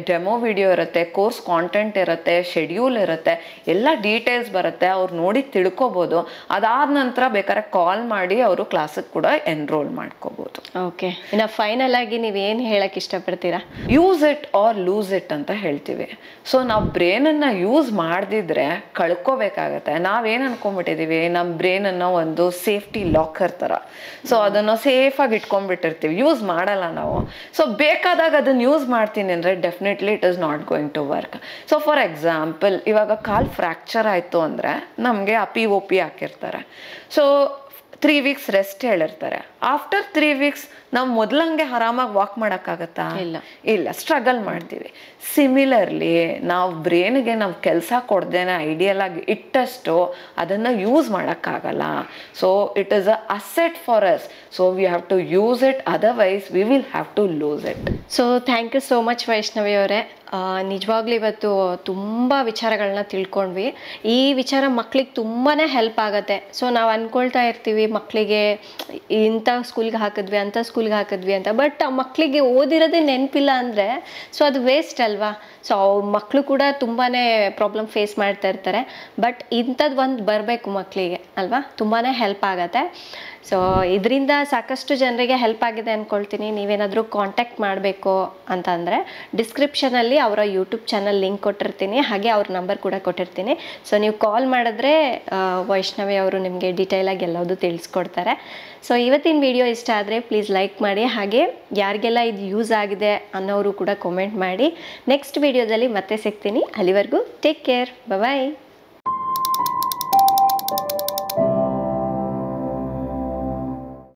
ಡೆಮೋ ವಿಡಿಯೋ ಇರುತ್ತೆ, ಕೋರ್ಸ್ ಕಾಂಟೆಂಟ್ ಇರುತ್ತೆ, ಶೆಡ್ಯೂಲ್ ಇರುತ್ತೆ, ಎಲ್ಲ ಡೀಟೇಲ್ಸ್ ಬರುತ್ತೆ. ಅವ್ರು ನೋಡಿ ತಿಳ್ಕೊಬೋದು. ಅದಾದ ನಂತರ ಬೇಕಾದ್ರೆ ಕಾಲ್ ಮಾಡಿ ಅವರು ಕ್ಲಾಸಿಗೆ ಕೂಡ ಎನ್ರೋಲ್ ಮಾಡ್ಕೋಬೋದು. ಓಕೆ. ಇನ್ನು ಫೈನಲ್ ಆಗಿ ನೀವೇನು ಹೇಳಕ್ಕೆ ಇಷ್ಟಪಡ್ತೀರಾ? Use it or lose it ಅಂತ ಹೇಳ್ತೀವಿ. ಸೊ ನಾವು ಬ್ರೈನನ್ನು ಯೂಸ್ ಮಾಡದಿದ್ರೆ ಕಳ್ಕೋಬೇಕಾಗತ್ತೆ. ನಾವೇನು ಅನ್ಕೊಂಡ್ಬಿಟ್ಟಿದ್ದೀವಿ, ನಮ್ಮ ಬ್ರೈನನ್ನು ಒಂದು ಸೇಫ್ಟಿ ಲಾಕರ್ ಥರ. ಸೊ ಅದನ್ನು ಸೇಫಾಗಿ ಇಟ್ಕೊಂಡ್ಬಿಟ್ಟಿರ್ತೀವಿ, ಯೂಸ್ ಮಾಡಲ್ಲ ನಾವು. ಸೊ ಬೇಕಾದಾಗ ಅದನ್ನು ಯೂಸ್ ಮಾಡ್ತೀನಿ ಅಂದರೆ definitely it is not going to work. So for example, ಇವಾಗ ಕಾಲು ಫ್ರ್ಯಾಕ್ಚರ್ ಆಯಿತು ಅಂದರೆ ನಮಗೆ POP ಹಾಕಿರ್ತಾರೆ. ಸೊ 3 weeks ರೆಸ್ಟ್ ಹೇಳಿರ್ತಾರೆ. ಆಫ್ಟರ್ 3 weeks ನಾವು ಮೊದಲಂಗೆ ಆರಾಮಾಗಿ ವಾಕ್ ಮಾಡೋಕ್ಕಾಗತ್ತಾ? ಇಲ್ಲ, ಸ್ಟ್ರಗಲ್ ಮಾಡ್ತೀವಿ. ಸಿಮಿಲರ್ಲಿ ನಾವು ಬ್ರೈನ್ಗೆ ನಾವು ಕೆಲಸ ಕೊಡ್ದೇನೆ ಐಡಿಯಲ್ ಆಗಿ ಇಟ್ಟಷ್ಟು ಅದನ್ನು ಯೂಸ್ ಮಾಡೋಕ್ಕಾಗಲ್ಲ. So it is a asset for us. So we have to use it, otherwise we will have to lose it. So thank you so much Vaishnavi ಅವರೇ. ನಿಜವಾಗ್ಲೂ ಇವತ್ತು ತುಂಬ ವಿಚಾರಗಳನ್ನ ತಿಳ್ಕೊಂಡ್ವಿ. ಈ ವಿಚಾರ ಮಕ್ಳಿಗೆ ತುಂಬಾ ಹೆಲ್ಪ್ ಆಗುತ್ತೆ. ಸೊ ನಾವು ಅಂದ್ಕೊಳ್ತಾ ಇರ್ತೀವಿ ಮಕ್ಕಳಿಗೆ ಇಂಥ ಸ್ಕೂಲ್ಗೆ ಹಾಕಿದ್ವಿ ಅಂಥ ಸ್ಕೂಲ್ಗೆ ಹಾಕಿದ್ವಿ ಅಂತ, ಬಟ್ ಆ ಮಕ್ಕಳಿಗೆ ಓದಿರೋದೇ ನೆನಪಿಲ್ಲ ಅಂದರೆ ಸೊ ಅದು ವೇಸ್ಟ್ ಅಲ್ವಾ? ಸೊ ಮಕ್ಕಳು ಕೂಡ ತುಂಬಾ ಪ್ರಾಬ್ಲಮ್ ಫೇಸ್ ಮಾಡ್ತಾ ಇರ್ತಾರೆ. ಬಟ್ ಇಂಥದ್ದು ಒಂದು ಬರಬೇಕು ಮಕ್ಕಳಿಗೆ ಅಲ್ವಾ? ತುಂಬಾ ಹೆಲ್ಪ್ ಆಗುತ್ತೆ. ಸೊ ಇದರಿಂದ ಸಾಕಷ್ಟು ಜನರಿಗೆ ಹೆಲ್ಪ್ ಆಗಿದೆ ಅಂದ್ಕೊಳ್ತೀನಿ. ನೀವೇನಾದರೂ ಕಾಂಟ್ಯಾಕ್ಟ್ ಮಾಡಬೇಕು ಅಂತಂದರೆ ಡಿಸ್ಕ್ರಿಪ್ಷನಲ್ಲಿ ಅವರ ಯೂಟ್ಯೂಬ್ ಚಾನಲ್ ಲಿಂಕ್ ಕೊಟ್ಟಿರ್ತೀನಿ, ಹಾಗೆ ಅವ್ರ ನಂಬರ್ ಕೂಡ ಕೊಟ್ಟಿರ್ತೀನಿ. ಸೊ ನೀವು ಕಾಲ್ ಮಾಡಿದ್ರೆ ವೈಷ್ಣವಿ ಅವರು ನಿಮಗೆ ಡೀಟೇಲಾಗಿ ಎಲ್ಲವೂ ತಿಳಿಸ್ಕೊಡ್ತಾರೆ. ಸೊ ಇವತ್ತಿನ ವಿಡಿಯೋ ಇಷ್ಟ ಆದರೆ ಪ್ಲೀಸ್ ಲೈಕ್ ಮಾಡಿ, ಹಾಗೆ ಯಾರಿಗೆಲ್ಲ ಇದು ಯೂಸ್ ಆಗಿದೆ ಅನ್ನೋರು ಕೂಡ ಕಾಮೆಂಟ್ ಮಾಡಿ. ನೆಕ್ಸ್ಟ್ ವಿಡಿಯೋದಲ್ಲಿ ಮತ್ತೆ ಸಿಗ್ತೀನಿ. ಅಲ್ಲಿವರೆಗೂ ಟೇಕ್ ಕೇರ್, ಬಾಯ್.